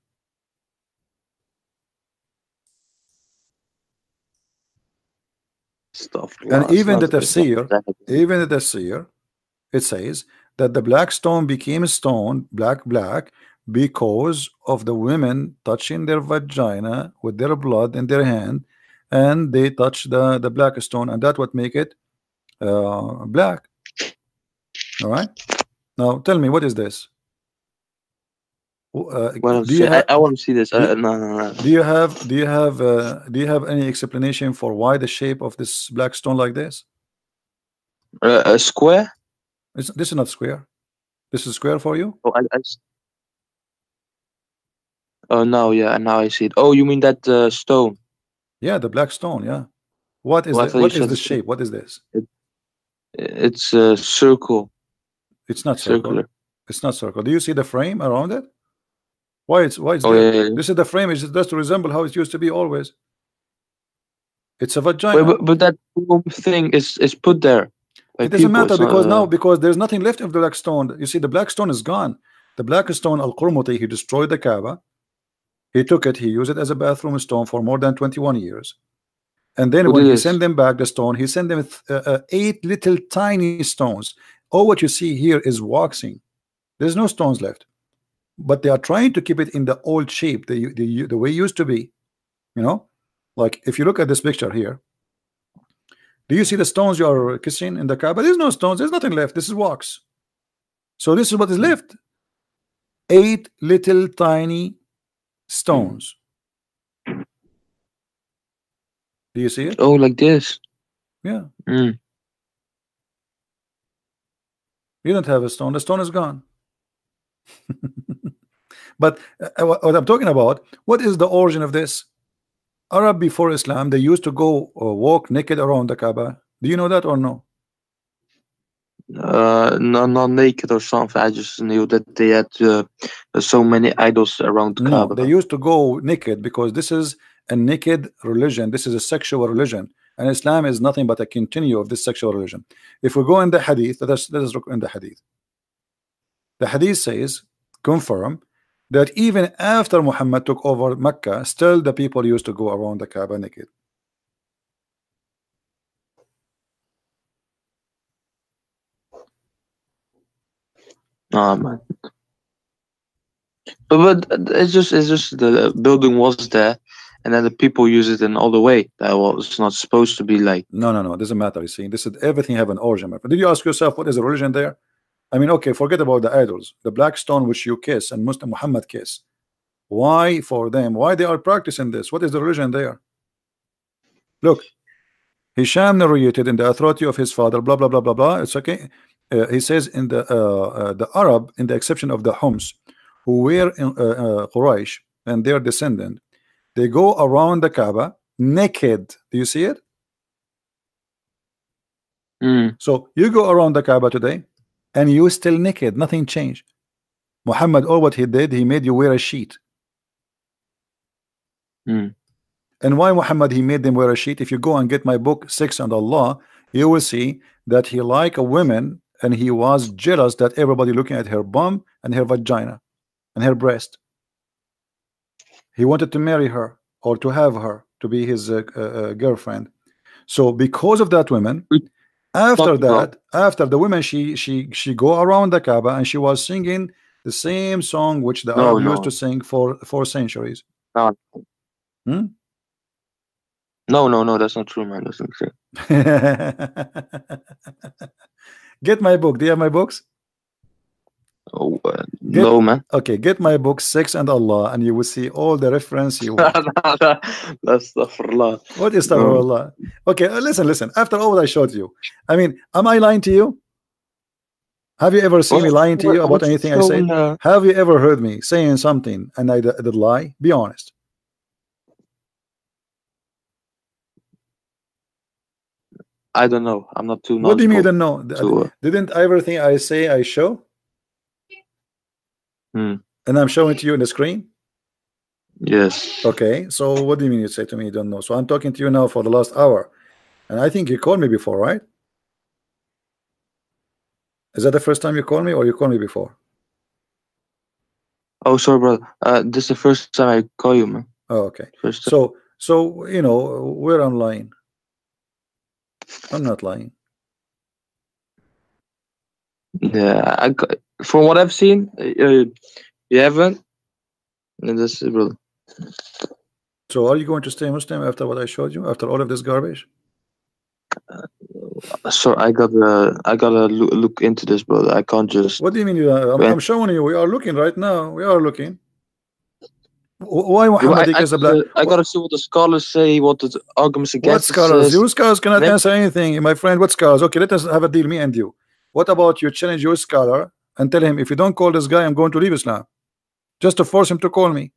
Astaghfirullah. And It's even the not tafsir, that. it says that the black stone became stone, black, because of the women touching their vagina with their blood in their hand, and they touch the black stone, and that what make it black. All right. Now tell me, what is this? What Do you I, have I want to see this. do, No. do you have any explanation for why the shape of this black stone like this? A square? This is not square. This is square for you? Oh, oh, no, yeah, now I see it. Oh, you mean that stone? Yeah, the black stone. Yeah. What is Oh, I the thought you what is said the shape? What is this? it's a circle, It's not circle. circular. It's not circle. Do you see the frame around it? Why it's Oh, there? yeah. This is the frame. It's just to resemble how it used to be always. It's a Wait, vagina. but that thing is put there by It doesn't people. matter It's not. because now there's nothing left of the black stone. You see, the black stone is gone. The black stone, Al-Qurmuti, he destroyed the Kaaba. He took it. He used it as a bathroom stone for more than 21 years. And then Put when it he is. sent them back the stone, he sent them 8 little tiny stones. All what you see here is waxing. There's no stones left, but they are trying to keep it in the old shape, the way it used to be. You know, like if you look at this picture here, do you see the stones you are kissing in the Kaaba? There's no stones. There's nothing left. This is wax. So this is what is left. 8 little tiny stones. Do you see it? Oh, like this. Yeah. Mm. You don't have a stone. The stone is gone. But what I'm talking about, what is the origin of this? Arab before Islam, they used to go walk naked around the Kaaba. Do you know that or no? No, not naked or something. I just knew that they had so many idols around No, Kaaba. they used to go naked because this is a naked religion. This is a sexual religion, and Islam is nothing but a continue of this sexual religion. If we go in the Hadith, let us look in the Hadith. The Hadith says, confirm that even after Muhammad took over Mecca, still the people used to go around the Kaaba naked. Oh man. But it's just the building was there, and then the people use it in all the way. That was not supposed to be like. No. It doesn't matter. You see, this is everything have an origin. My friend. Did you ask yourself what is the religion there? I mean, okay, forget about the idols, the black stone which you kiss and Muslim Muhammad kiss. Why for them? Why they are practicing this? What is the religion there? Look, Hisham narrated in the authority of his father, blah blah blah blah blah. It's okay. He says in the Arab, in the exception of the Homs, who were in Quraysh and their descendant, they go around the Kaaba naked. Do you see it? Mm, So you go around the Kaaba today and you still naked, nothing changed. Muhammad, all what he did, he made you wear a sheet. mm. And why Muhammad he made them wear a sheet? If you go and get my book Six and Allah, you will see that he like a woman and he was jealous that everybody looking at her bum and her vagina and her breast. He wanted to marry her or to have her to be his girlfriend. So because of that woman, We after talked about. that, after the woman, she go around the Kaaba and she was singing the same song which the No, Arab used no, to sing for centuries. no, Hmm? no. That's not true, man. That's not true. Get my book. Do you have my books? Oh, Get no, man. okay. Get my book Sex and Allah, and you will see all the reference you want. That's astaghfirullah. What is No. Allah? Okay, listen. After all I showed you, I mean, am I lying to you? Have you ever seen me lying to you about What's anything I said? shown? Have you ever heard me saying something and I did lie? Be honest. I don't know. I'm not too What do you mean you knowledgeable don't know? to. Didn't everything I say I show? Hmm. And I'm showing to you in the screen? Yes. Okay, so what do you mean you say to me you don't know? So I'm talking to you now for the last hour. And I think you called me before, right? Is that the first time you called me or you called me before? Oh, sorry, brother. This is the first time I call you, man. Oh, okay. First time. So you know where I'm lying. I'm not lying. Yeah, from what I've seen, you haven't. And this is, brother. So are you going to stay Muslim after what I showed you? After all of this garbage? So I gotta look into this, brother. I can't just. What do you mean? I'm showing you. We are looking right now. We are looking. Why Yeah, Muhammad is a black? I gotta see what the scholars say, what the arguments What against it scholars? says. You scholars cannot Then answer anything, my friend. What scholars? Okay, let us have a deal, me and you. What about you challenge your scholar and tell him if you don't call this guy, I'm going to leave Islam, just to force him to call me.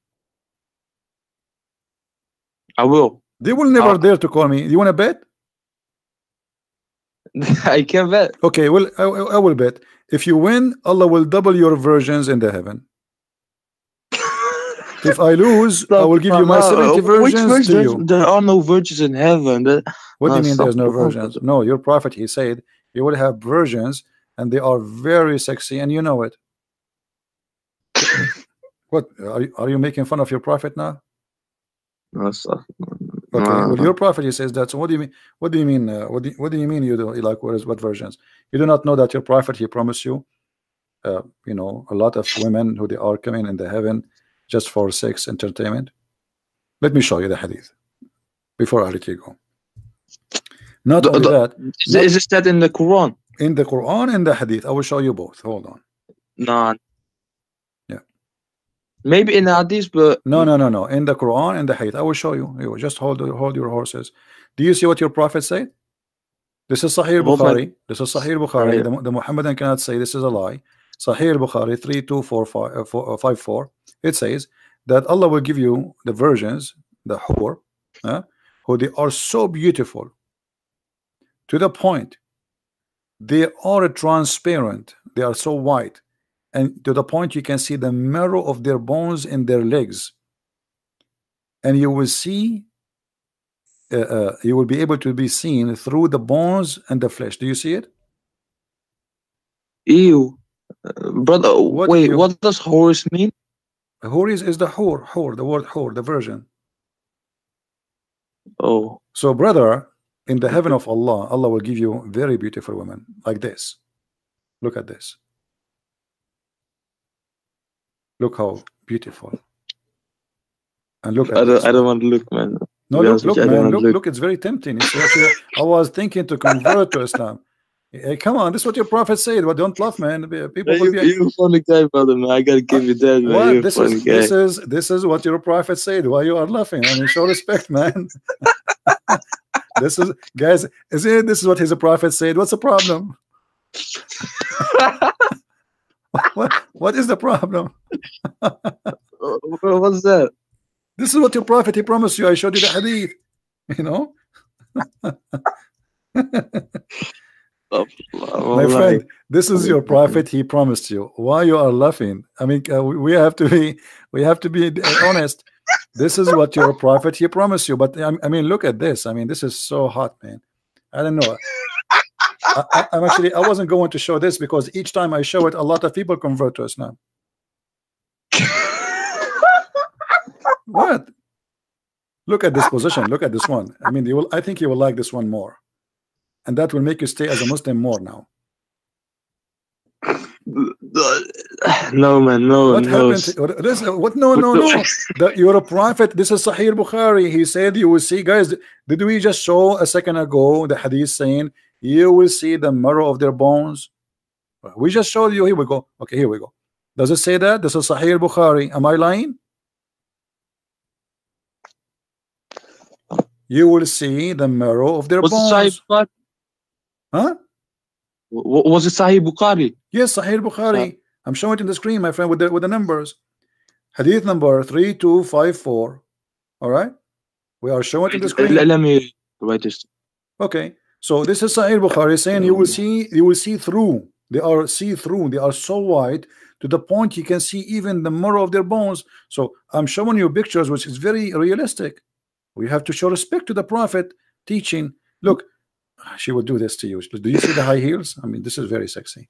I will. They will never dare to call me. You want to bet? I can bet. Okay, well, I will bet. If you win, Allah will double your versions in the heaven. If I lose, I will give you my 70 Which versions to you. There are no virgins in heaven. What do you mean there's no stop. versions? No, your prophet, he said, you will have versions and they are very sexy and you know it. What, are you making fun of your prophet now? No, stop. Okay, well, your prophet, he says that. So what do you mean? What do you mean? What do you mean? You do like what versions? You do not know that your prophet, he promised you, you know, a lot of women who they are coming in the heaven just for sex entertainment. Let me show you the hadith before I let you go. Not only that, Is this that in the Quran? in the Quran and the hadith, I will show you both. Hold on. Nah. Yeah. Maybe in the hadith, but No. In the Quran and the hadith, I will show you. You just hold your horses. Do you see what your prophet said? This is Sahih Bukhari. This is Sahih Bukhari. The Muhammadan cannot say this is a lie. Sahih Bukhari 3254. It says that Allah will give you the virgins, the hur, who they are so beautiful to the point they are transparent. They are so white, and to the point you can see the marrow of their bones in their legs, and you will see. You will be able to be seen through the bones and the flesh. Do you see it? ew, brother. Wait, Ew? what does horse mean? Hur is the hur, the word hur, the virgin. Oh, So, brother, in the heaven of Allah, Allah will give you very beautiful women like this. Look at this. Look how beautiful. And look at this. I don't want to look, man. No, look, man, look. It's very tempting. You see, actually, I was thinking to convert to Islam. Hey, come on, this is what your prophet said. Well, don't laugh, man. People will be. You're a funny guy, brother, man. I gotta give you that, man. What? You're a funny guy. This is what your prophet said. Why you are laughing? I mean, show respect, man. This is, guys. This is what his prophet said. What's the problem? What is the problem? What's that? This is what your prophet, he promised you. I showed you the hadith. You know, Oh, my wallahi. friend, this is your prophet. He promised you. Why you are laughing? I mean, we have to be, honest. This is what your prophet he promised you. But I mean, look at this. I mean, this is so hot, man. I don't know. I'm actually, I wasn't going to show this because each time I show it, a lot of people convert to Islam. What? Look at this position. Look at this one. I mean, you will. I think you will like this one more, and that will make you stay as a Muslim more now. No, man, no, What no. happened? What? No, no, no. You're a prophet. This is Sahih Bukhari. He said you will see, guys. Did we just show a second ago the hadith saying you will see the marrow of their bones? We just showed you. Here we go. Okay, here we go. Does it say that? This is Sahih Bukhari. Am I lying? You will see the marrow of their Was it Sahih bones. Bukhari? Huh? Was it Sahih Bukhari? Yes, Sahih Bukhari. I'm showing it in the screen, my friend, with the numbers. Hadith number 3254. All right, we are showing it in the screen. Let me write this. Okay, so this is Sahih Bukhari saying you will see through. They are see-through. They are so wide to the point you can see even the marrow of their bones. So I'm showing you pictures, which is very realistic. We have to show respect to the Prophet teaching. Look, she will do this to you. Do you see the high heels? I mean, this is very sexy.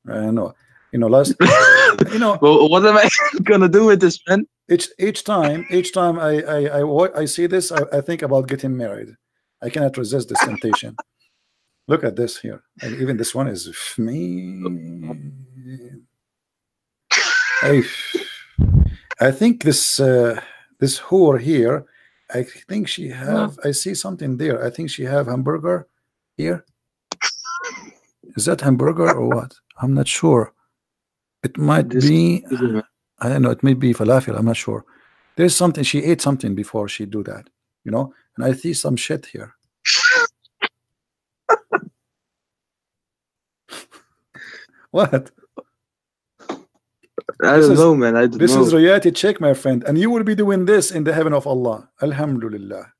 I know. You know, last. You know. Well, what am I gonna do with this, man? Each time I see this, I think about getting married. I cannot resist this temptation. Look at this here. And even this one is me. I think this this whore here, I think she have. I see something there. I think she have hamburger here. Is that hamburger or what? I'm not sure. It might be. I don't know. It may be falafel. I'm not sure. There's something. She ate something before she do that. You know. And I see some shit here. What? I don't know, man. I don't know. This is reality check, my friend, and you will be doing this in the heaven of Allah. Alhamdulillah.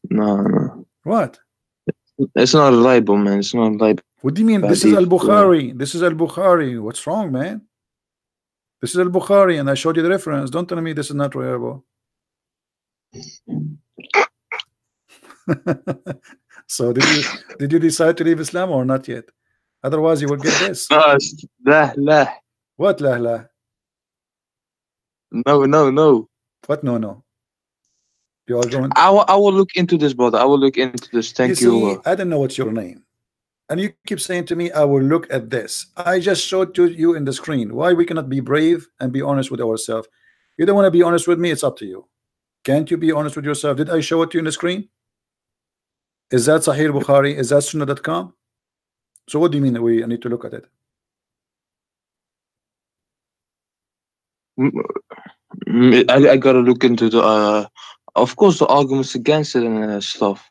No. What? It's not reliable, man. It's not reliable. What do you mean? This is Al-Bukhari. This is Al-Bukhari. What's wrong, man? This is Al-Bukhari, and I showed you the reference. Don't tell me this is not reliable. So did you decide to leave Islam or not yet? Otherwise, you will get this. La. What la? No. What no? You are going. I will look into this, brother. I will look into this. Thank you. See, I don't know what's your name, and you keep saying to me, "I will look at this." I just showed to you in the screen. Why we cannot be brave and be honest with ourselves? You don't want to be honest with me. It's up to you. Can't you be honest with yourself? Did I show it to you in the screen? Is that Sahih Bukhari? Is that Sunnah.com? So what do you mean we need to look at it? I gotta look into the of course the arguments against it and stuff.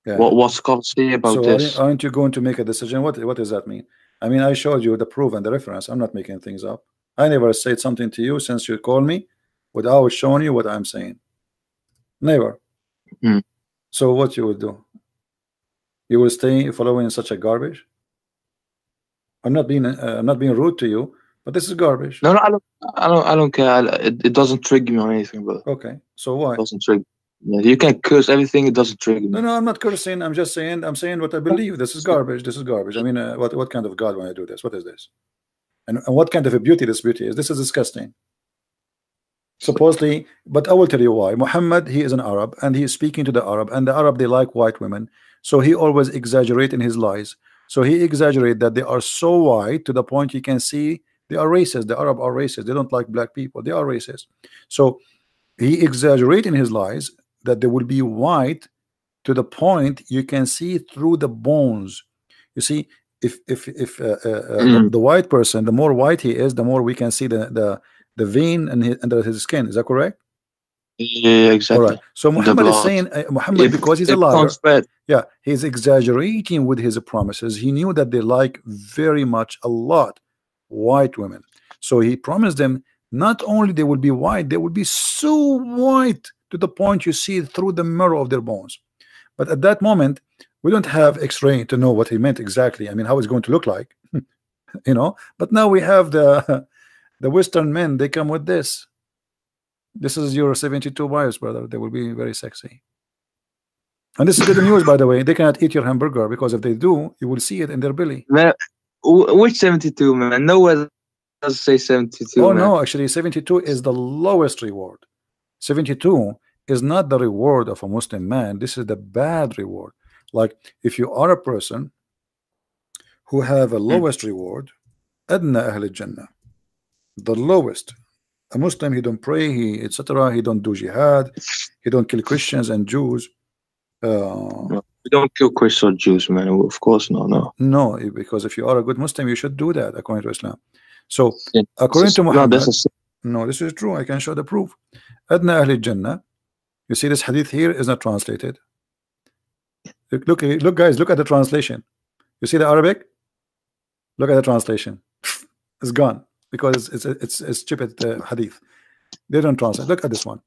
Yeah. What scholars say about this? Aren't you going to make a decision? What does that mean? I mean, I showed you the proof and the reference. I'm not making things up. I never said something to you since you called me without showing you what I'm saying. Never. So what you will do? You will stay following such a garbage? I'm not being rude to you, but this is garbage. No, I don't care. It doesn't trigger me or anything, but okay. So why? It doesn't trigger. Yeah, you can curse everything. It doesn't trigger me. No, I'm not cursing. I'm just saying. I'm saying what I believe. This is garbage. This is garbage. I mean, what kind of God when I do this? What is this? And what kind of a beauty this beauty is? This is disgusting. Supposedly, but I will tell you why. Muhammad, he is an Arab, and he is speaking to the Arab, and the Arab, they like white women, so he always exaggerate in his lies. So he exaggerate that they are so white to the point you can see they are racist. The Arab are racist. They don't like black people. They are racist. So he exaggerate in his lies that they will be white to the point you can see through the bones. You see, if the white person, the more white he is, the more we can see the vein under his skin. Is that correct? Yeah, exactly. All right. So Muhammad is saying, Muhammad, because he's a liar, yeah, he's exaggerating with his promises. He knew that they like very much a lot white women. So he promised them not only they will be white, they will be so white to the point you see through the marrow of their bones. But at that moment, we don't have X-ray to know what he meant exactly. I mean, how it's going to look like, you know. But now we have the the Western men. They come with this. This is your 72 wives, brother. They will be very sexy. And this is good news, by the way. They cannot eat your hamburger, because if they do, you will see it in their belly. Man, which 72, man? Nowhere does say 72, Oh man. no, actually 72 is the lowest reward. 72 is not the reward of a Muslim man. This is the bad reward. Like if you are a person who have a lowest reward, adna ahl jannah, the lowest. A Muslim, he don't pray, he etc. He don't do jihad, he don't kill Christians and Jews. No, we don't kill Christians or Jews, man. Of course, no. No, because if you are a good Muslim, you should do that according to Islam. So Yeah, according to no, Muhammad, this is no, this is true. I can show the proof. Adna ahl jannah. You see, this hadith here is not translated. Look, guys, look at the translation. You see the Arabic? Look at the translation. It's gone because it's stupid hadith. They don't translate. Look at this one.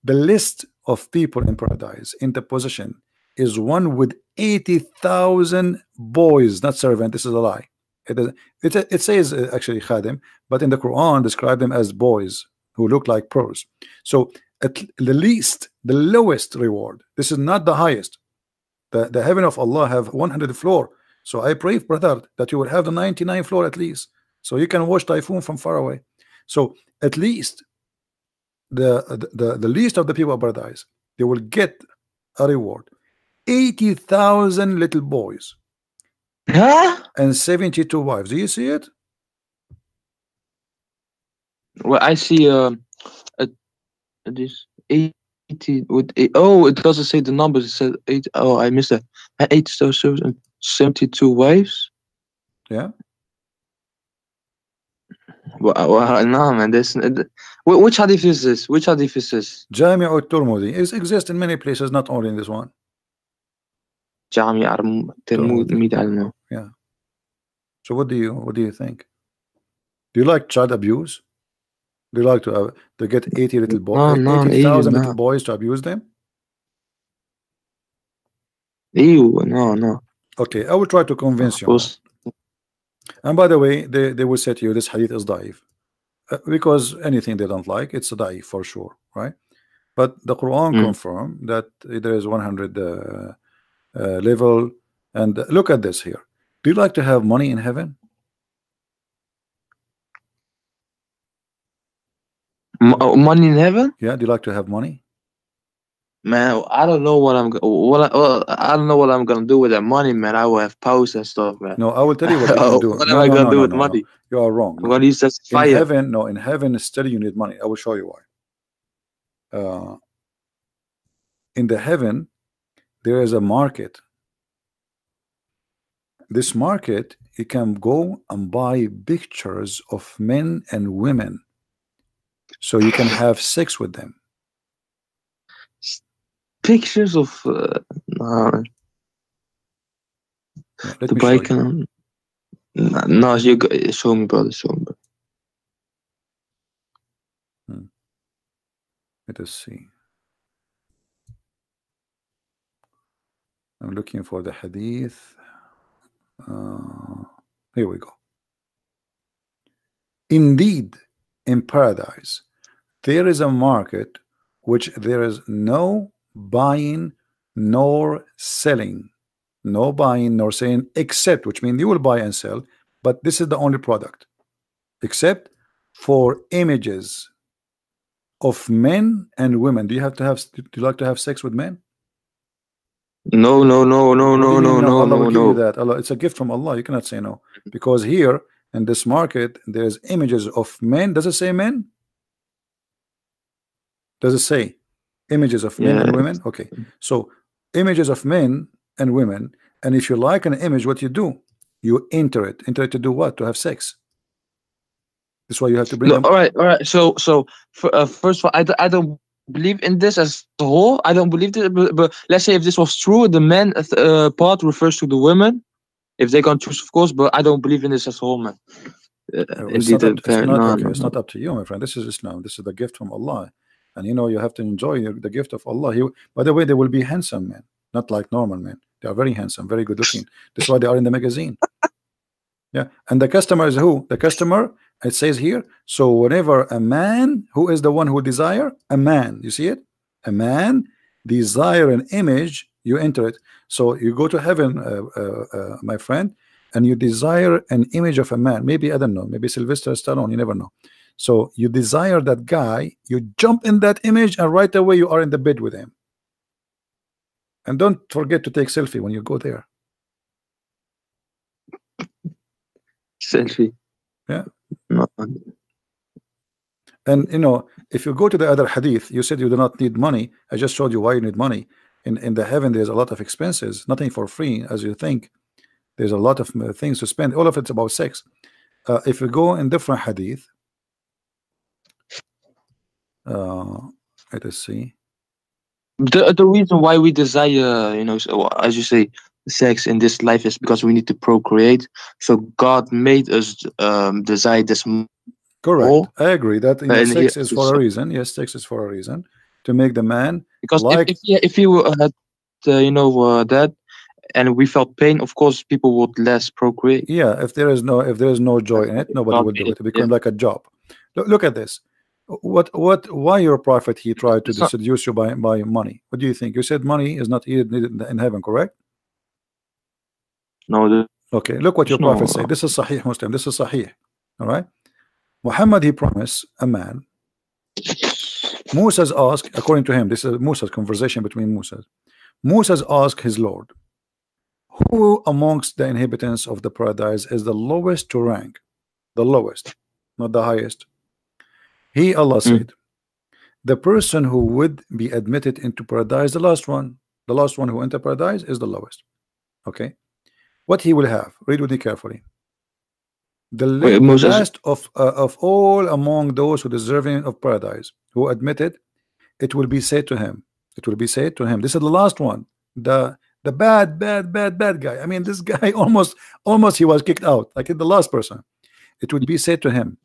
The list of people in paradise in the position is one with 80,000 boys, not servant. This is a lie. It says actually khadim, but in the Quran describe them as boys who look like pearls. So at the least, the lowest reward. This is not the highest. The heaven of Allah have 100 floor. So I pray, brother, that you will have the 99 floor at least, so you can watch typhoon from far away. So at least the least of the people of paradise, they will get a reward. 80,000 little boys and 72 wives. Do you see it? Well, I see this 80 with oh, it doesn't say the numbers. It said 8. Oh, I missed that. 8,72 wives. Yeah. Well, no, man. This which hadith is this? Which hadith is this? Jami' al-Tirmidhi exists in many places, not only in this one. Jami' al-Tirmidhi. I don't know. Yeah. So what do you think? Do you like child abuse? Do you like to get 80 little boys, No, 80,000 no. little boys to abuse them? Ew, no. Okay, I will try to convince you. And by the way, they will say to you this hadith is daif, because anything they don't like, it's a daif for sure, right? But the Quran confirm that there is 100 level. And look at this here. Do you like to have money in heaven? Money in heaven? Yeah. Do you like to have money? Man, I don't know what I don't know what I'm gonna do with that money, man. I will have powers and stuff, man. No, I will tell you what you can do. What am I gonna do with money? You are wrong. I'm gonna use that fire. In heaven, no, in heaven still you need money. I will show you why. In the heaven, there is a market. This market, you can go and buy pictures of men and women, so you can have sex with them. Pictures of no. Yeah, The bike. No, you show me, brother. Show me. Let us see. I'm looking for the hadith. Here we go. Indeed, in paradise, there is a market which there is no buying nor selling. No buying nor selling, except, which means you will buy and sell, but this is the only product, except for images of men and women. Do you like to have sex with men? No. Allah will give you that. Allah, it's a gift from Allah. You cannot say no, because here in this market there's images of men. Does it say men? Does it say images of men and women? Okay, so images of men and women, and if you like an image, what you do? You enter it to do what? To have sex. That's why you have to bring them. All right. So first of all, I don't believe in this as a whole. I don't believe it, but let's say if this was true, the men part refers to the women, if they can choose, of course. But I don't believe in this as a whole, man. It's not up to you, my friend. This is Islam. This is the gift from Allah, and you have to enjoy the gift of Allah. By the way, they will be handsome men, not like normal men. They are very handsome, very good looking. That's why they are in the magazine. Yeah, and the customer is who? The customer, it says here. So whenever a man, who is the one who desire? A man. You see it? A man desire an image, you enter it. So you go to heaven, my friend, and you desire an image of a man. Maybe, I don't know, maybe Sylvester Stallone, you never know. So you desire that guy, you jump in that image, and right away you are in the bed with him. And don't forget to take selfie when you go there. Selfie. Yeah. No. And if you go to the other hadith, you said you do not need money. I just showed you why you need money. In the heaven, there's a lot of expenses, nothing for free as you think. There's a lot of things to spend. All of it's about sex. If you go in different hadith, let us see. The reason why we desire, so as you say, sex in this life is because we need to procreate. So God made us desire this more. Correct. I agree that sex is for so, a reason. Yes, sex is for a reason to make the man because like. if you had that, and we felt pain, of course people would less procreate. Yeah, if there is no joy in it, nobody will do it. It becomes like a job. Look at this. Why your prophet, he tried to seduce you by money? What do you think? You said money is not needed in heaven, correct? No. Okay, look what your prophet said. This is Sahih Muslim. This is Sahih. All right. Muhammad, he promised a man. Moses asked, according to him, this is Moses' conversation between Moses. Moses asked his Lord, who amongst the inhabitants of the paradise is the lowest to rank? The lowest, not the highest. He, Allah said, the person who would be admitted into paradise, the last one who entered paradise is the lowest. Okay, what he will have? Read with me carefully. The last of all among those who deserving of paradise, who admitted, it will be said to him. It will be said to him. This is the last one. The bad guy. I mean, this guy almost he was kicked out. Like the last person. It would be said to him,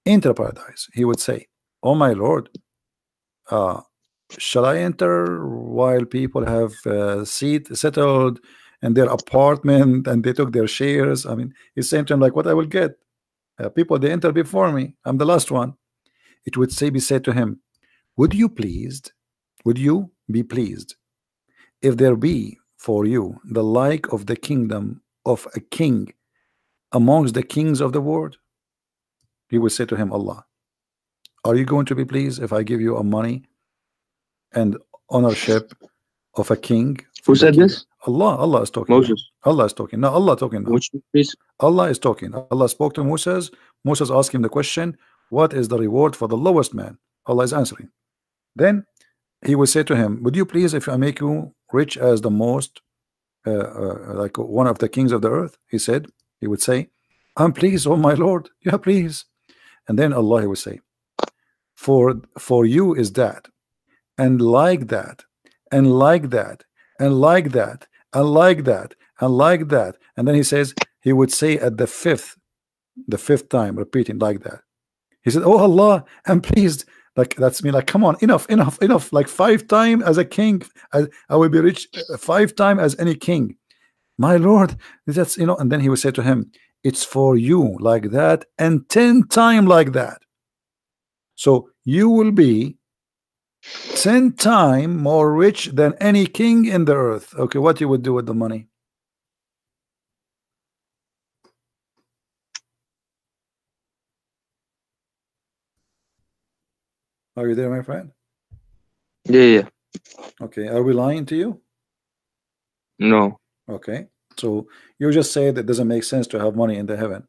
enter paradise. He would say, oh my Lord, shall I enter while people have seat settled in their apartment and they took their shares? I mean, he's saying to him like, what I will get? People, they enter before me. I'm the last one. It would be said to him, would you be pleased if there be for you the like of the kingdom of a king amongst the kings of the world? He would say to him, Allah, are you going to be pleased if I give you a money and ownership of a king? Who said this? Allah is talking. Moses. Allah is talking. No, Allah talking now. Allah is talking. Allah spoke to Moses. Moses asked him the question, what is the reward for the lowest man? Allah is answering. Then he would say to him, would you please if I make you rich as the most like one of the kings of the earth? He would say, I'm pleased, oh my Lord. Yeah, please. And then Allah, he would say, for you is that, and like that, and like that, and like that, and like that, and like that. And then he would say at the fifth time, repeating like that. He said, oh Allah, I'm pleased. Like that's me, like, come on, enough. Like 5 times as a king, I will be rich 5 times as any king. My Lord, that's and then he would say to him, it's for you like that, and 10 times like that. So you will be 10 times more rich than any king in the earth. Okay, what you would do with the money? Are you there, my friend? Yeah. Okay, are we lying to you? No. Okay, so you just say that it doesn't make sense to have money in the heaven.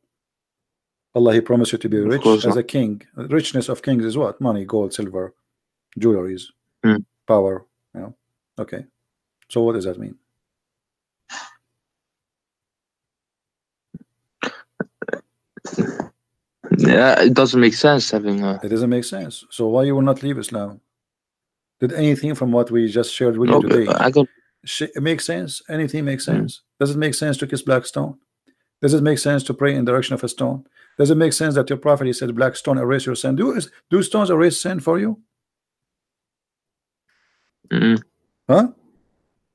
Allah, he promised you to be rich as a king. Richness of kings is what? Money, gold, silver, jewelries, power. Okay, so what does that mean? Yeah, it doesn't make sense having It doesn't make sense. So why you will not leave Islam? Did anything from what we just shared with you today it makes sense? Anything makes sense? Does it make sense to kiss black stone? Does it make sense to pray in the direction of a stone? Does it make sense that your prophet, he said, black stone erase your sin? Do stones erase sin for you? Mm. Huh?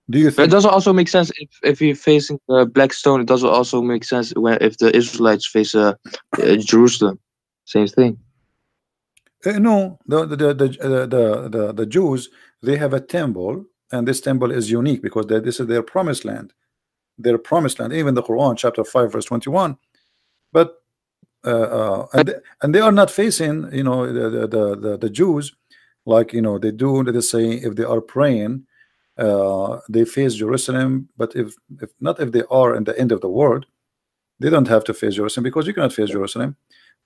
Do you But it think? doesn't also make sense if you're facing Black Stone. It doesn't also make sense when if the Israelites face Jerusalem. Same thing. No, the Jews, they have a temple, and this temple is unique because this is their promised land. Their promised land, even the Quran, chapter 5, verse 21. But and they are not facing, you know, the Jews, like, you know, they do. Let us say if they are praying, they face Jerusalem. But if not, if they are in the end of the world, they don't have to face Jerusalem because you cannot face Jerusalem.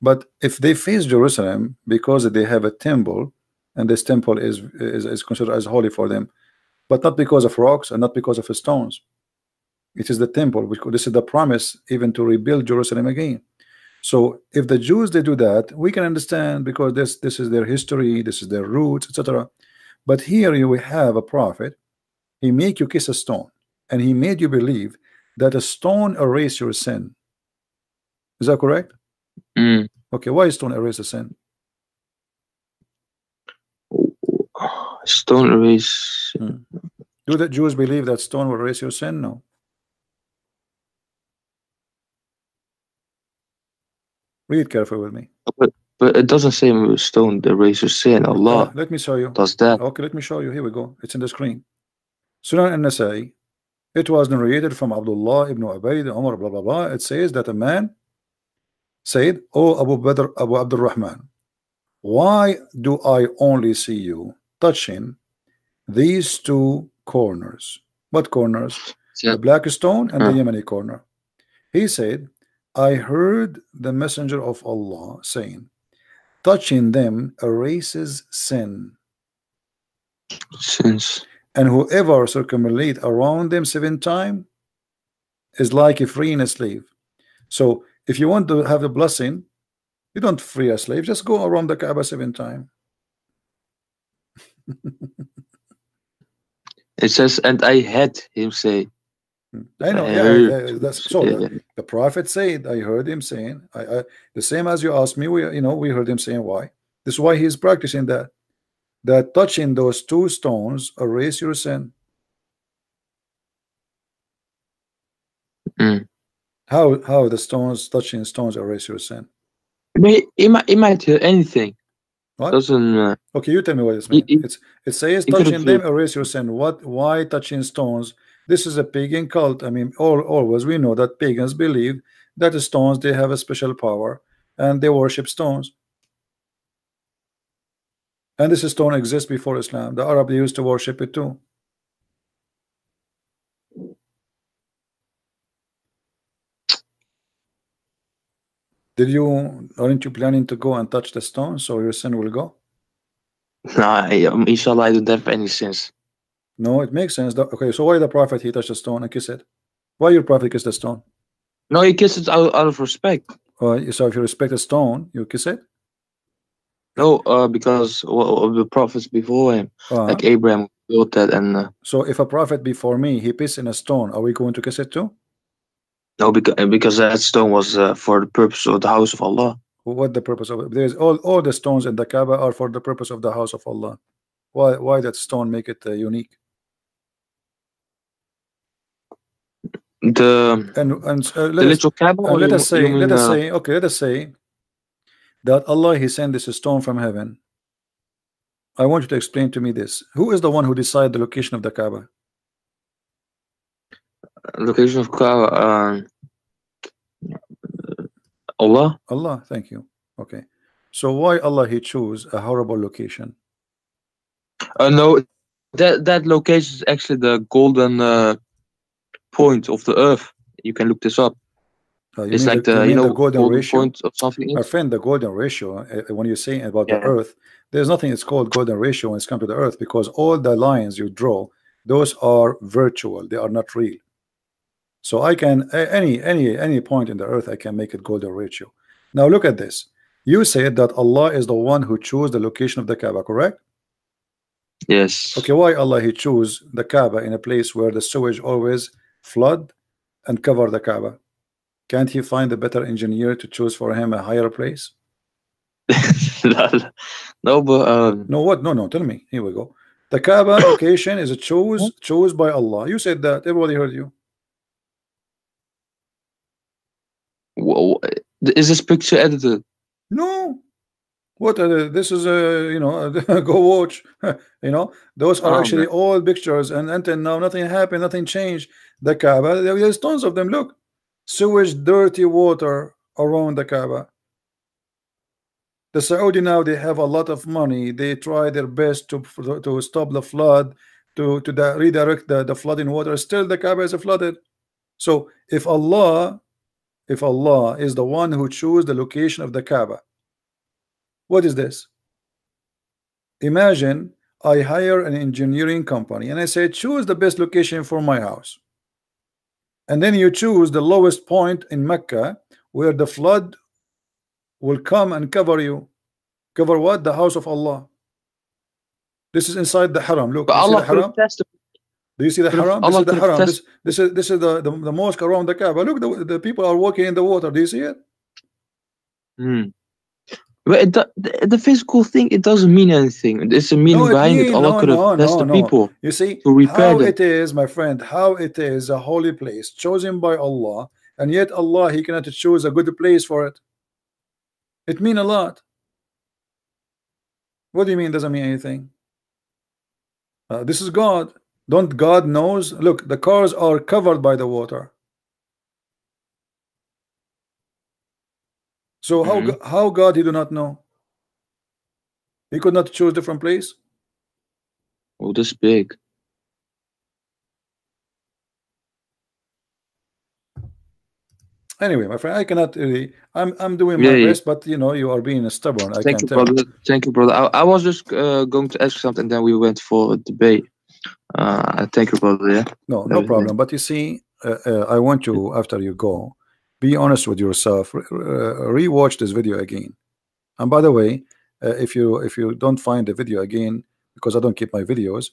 But if they face Jerusalem because they have a temple, and this temple is considered as holy for them, but not because of rocks and not because of stones. It is the temple, which this is the promise even to rebuild Jerusalem again. So if the Jews they do that, we can understand because this is their history, this is their roots, etc. But here you will have a prophet. He make you kiss a stone, and he made you believe that a stone erase your sin. Is that correct? Mm. Okay, why is stone erase a sin? Stone erase. Do the Jews believe that stone will erase your sin? No. Read carefully with me. But it doesn't say stone erase your sin. Allah Let me show you. does that. Okay, let me show you. Here we go. It's in the screen. Sunan al-Nasai. It was narrated from Abdullah ibn Ubayd, Umar, blah blah blah. It says that a man said, "Oh Abu Badr, Abu Abdul Rahman, why do I only see you touching these two corners?" What corners? Yeah. The black stone and the Yemeni corner. He said, I heard the messenger of Allah saying, touching them erases sin, Sins. and whoever circumambulate around them 7 times is like a freeing a slave. So if you want to have the blessing, you don't free a slave, just go around the Kaaba 7 times. It says, and I had him say. I know, I yeah, heard. that's so. Yeah. The prophet said, I heard him saying, the same as you asked me. We heard him saying why. This is why he's practicing that. That touching those two stones erase your sin. Mm. How the stones touching stones erase your sin? But he might hear anything. What? Doesn't. Okay, you tell me what this means. It says touching them heard. erase your sin. What? Why touching stones? This is a pagan cult. I mean, always we know that pagans believe that the stones they have a special power and they worship stones. And this stone exists before Islam. The Arab they used to worship it too. Aren't you planning to go and touch the stone so your sin will go? Nah, inshallah, I don't have any sins. No, it makes sense. Okay, so why the prophet he touched the stone and kiss it? Why your prophet kiss the stone? No, he kisses out of respect. So if you respect a stone, you kiss it? No, because of the prophets before him, like Abraham built that, and so if a prophet before me he pissed in a stone, are we going to kiss it too? no, because that stone was for the purpose of the house of Allah. What the purpose of it? There's all the stones in the Kaaba are for the purpose of the house of Allah. Why that stone make it unique? The little Kaaba, or let us say okay, let us say that Allah he sent this stone from heaven. I want you to explain to me this. Who is the one who decided the location of the Kaaba? Location of Kaaba, Allah. Allah, thank you. Okay, so why Allah he chose a horrible location? No, that location is actually the golden point of the earth. You can look this up. It's like the golden ratio point of something. My friend, the golden ratio. When you say about the earth, there's nothing. It's called golden ratio when it's come to the earth because all the lines you draw, those are virtual. They are not real. So I can any point in the earth I can make it golden ratio. Now look at this. You said that Allah is the one who chose the location of the Kaaba, correct? Yes. Okay, why Allah he chose the Kaaba in a place where the sewage always flood and cover the Kaaba? Can't he find a better engineer to choose for him a higher place? No, but no, what? No, tell me. Here we go. The Kaaba location is a chose by Allah. You said that. Everybody heard you. Wha- Is this picture edited? No. What this is go watch. Those are Oh actually man. all pictures, and until now nothing happened, nothing changed. The Kaaba, there's tons of them. Look, sewage, dirty water around the Kaaba. The Saudi now, they have a lot of money. They try their best to stop the flood, to redirect the flooding water. Still the Kaaba is flooded. So if Allah is the one who chose the location of the Kaaba, what is this? Imagine I hire an engineering company and I say choose the best location for my house, and then you choose the lowest point in Mecca where the flood will come and cover you. Cover what? The house of Allah. This is inside the haram. Look, But do you see the Allah could have haram? tested. Do you see the haram? This Allah is the could have haram. tested. This is the mosque around the Kaaba. Look, the people are walking in the water. Do you see it? Hmm. But the physical thing, it doesn't mean anything. There's a No, meaning it behind it. mean Allah no, could have no, no, tested no. people You see to repair how them. it is, my friend, how it is a holy place chosen by Allah, and yet Allah, He cannot choose a good place for it. It mean a lot. What do you mean doesn't mean anything? This is God. Don't God knows? Look, the cars are covered by the water. So Hmm. how God He do not know? He could not choose different place. Oh, this big. Anyway, my friend, I cannot really. I'm doing Yeah, my yeah. best, but you are being stubborn. I Thank can you, tell. brother. Thank you, brother. I was just going to ask something, then we went for a debate. Thank you, brother. Yeah. No problem. But you see, I want you, after you go, be honest with yourself. Rewatch this video again. And by the way, if you don't find the video again, because I don't keep my videos,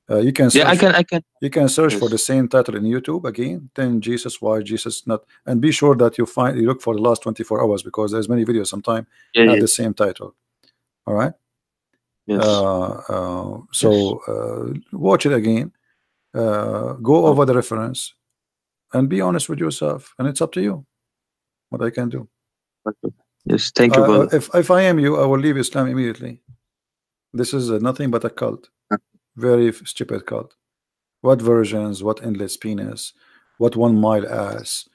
you can Yeah, search. I can. You can search for Yes. the same title in YouTube again. Then Jesus, why Jesus not? And be sure that you look for the last 24 hours, because there's many videos sometime Yeah, have yeah. the same title. All right. Yes. So watch it again. Go Oh, over the reference and be honest with yourself, and it's up to you what I can do. okay. Yes. Thank you, brother. If I am you, I will leave Islam immediately. This is nothing but a cult, very stupid cult. What versions? What endless penis? What 1 mile ass?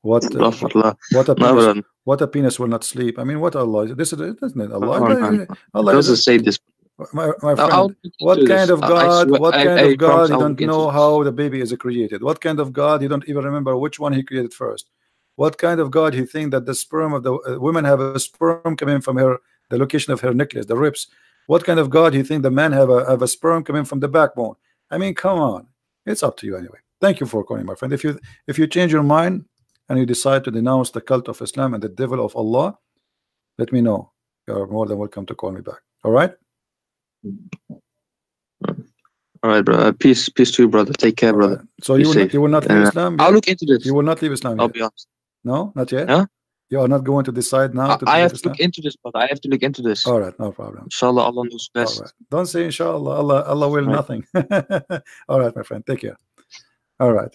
What Astaghfirullah. what a No, penis? brother. What a penis will not sleep? I mean, what Allah? This is isn't it Allah? Oh, man. It Allah is doesn't say this. my I'll friend. look What into kind this. of I God? swear. What kind I of promise God? He I'll don't look into know this. how the baby is created. What kind of God? He don't even remember which one he created first. What kind of God he think that the sperm of the women have a sperm coming from her, the location of her necklace, the ribs? What kind of God he think the man have a sperm coming from the backbone? I mean, come on. It's up to you anyway. Thank you for calling, my friend. If you change your mind and you decide to denounce the cult of Islam and the devil of Allah, let me know. You are more than welcome to call me back. All right. All right, bro. Peace to you, brother. Take care, All brother. right. So Be you will safe. not leave Islam I'll yet? look into this. You will not leave Islam I'll yet? be honest. No, not yet. Huh? You are not going to decide now to I leave have to Islam? look into this, brother. I have to look into this. All right, no problem. Inshallah, Allah knows All best. right. Don't say inshallah. Allah will Right. nothing. All right, my friend. Take care. All right.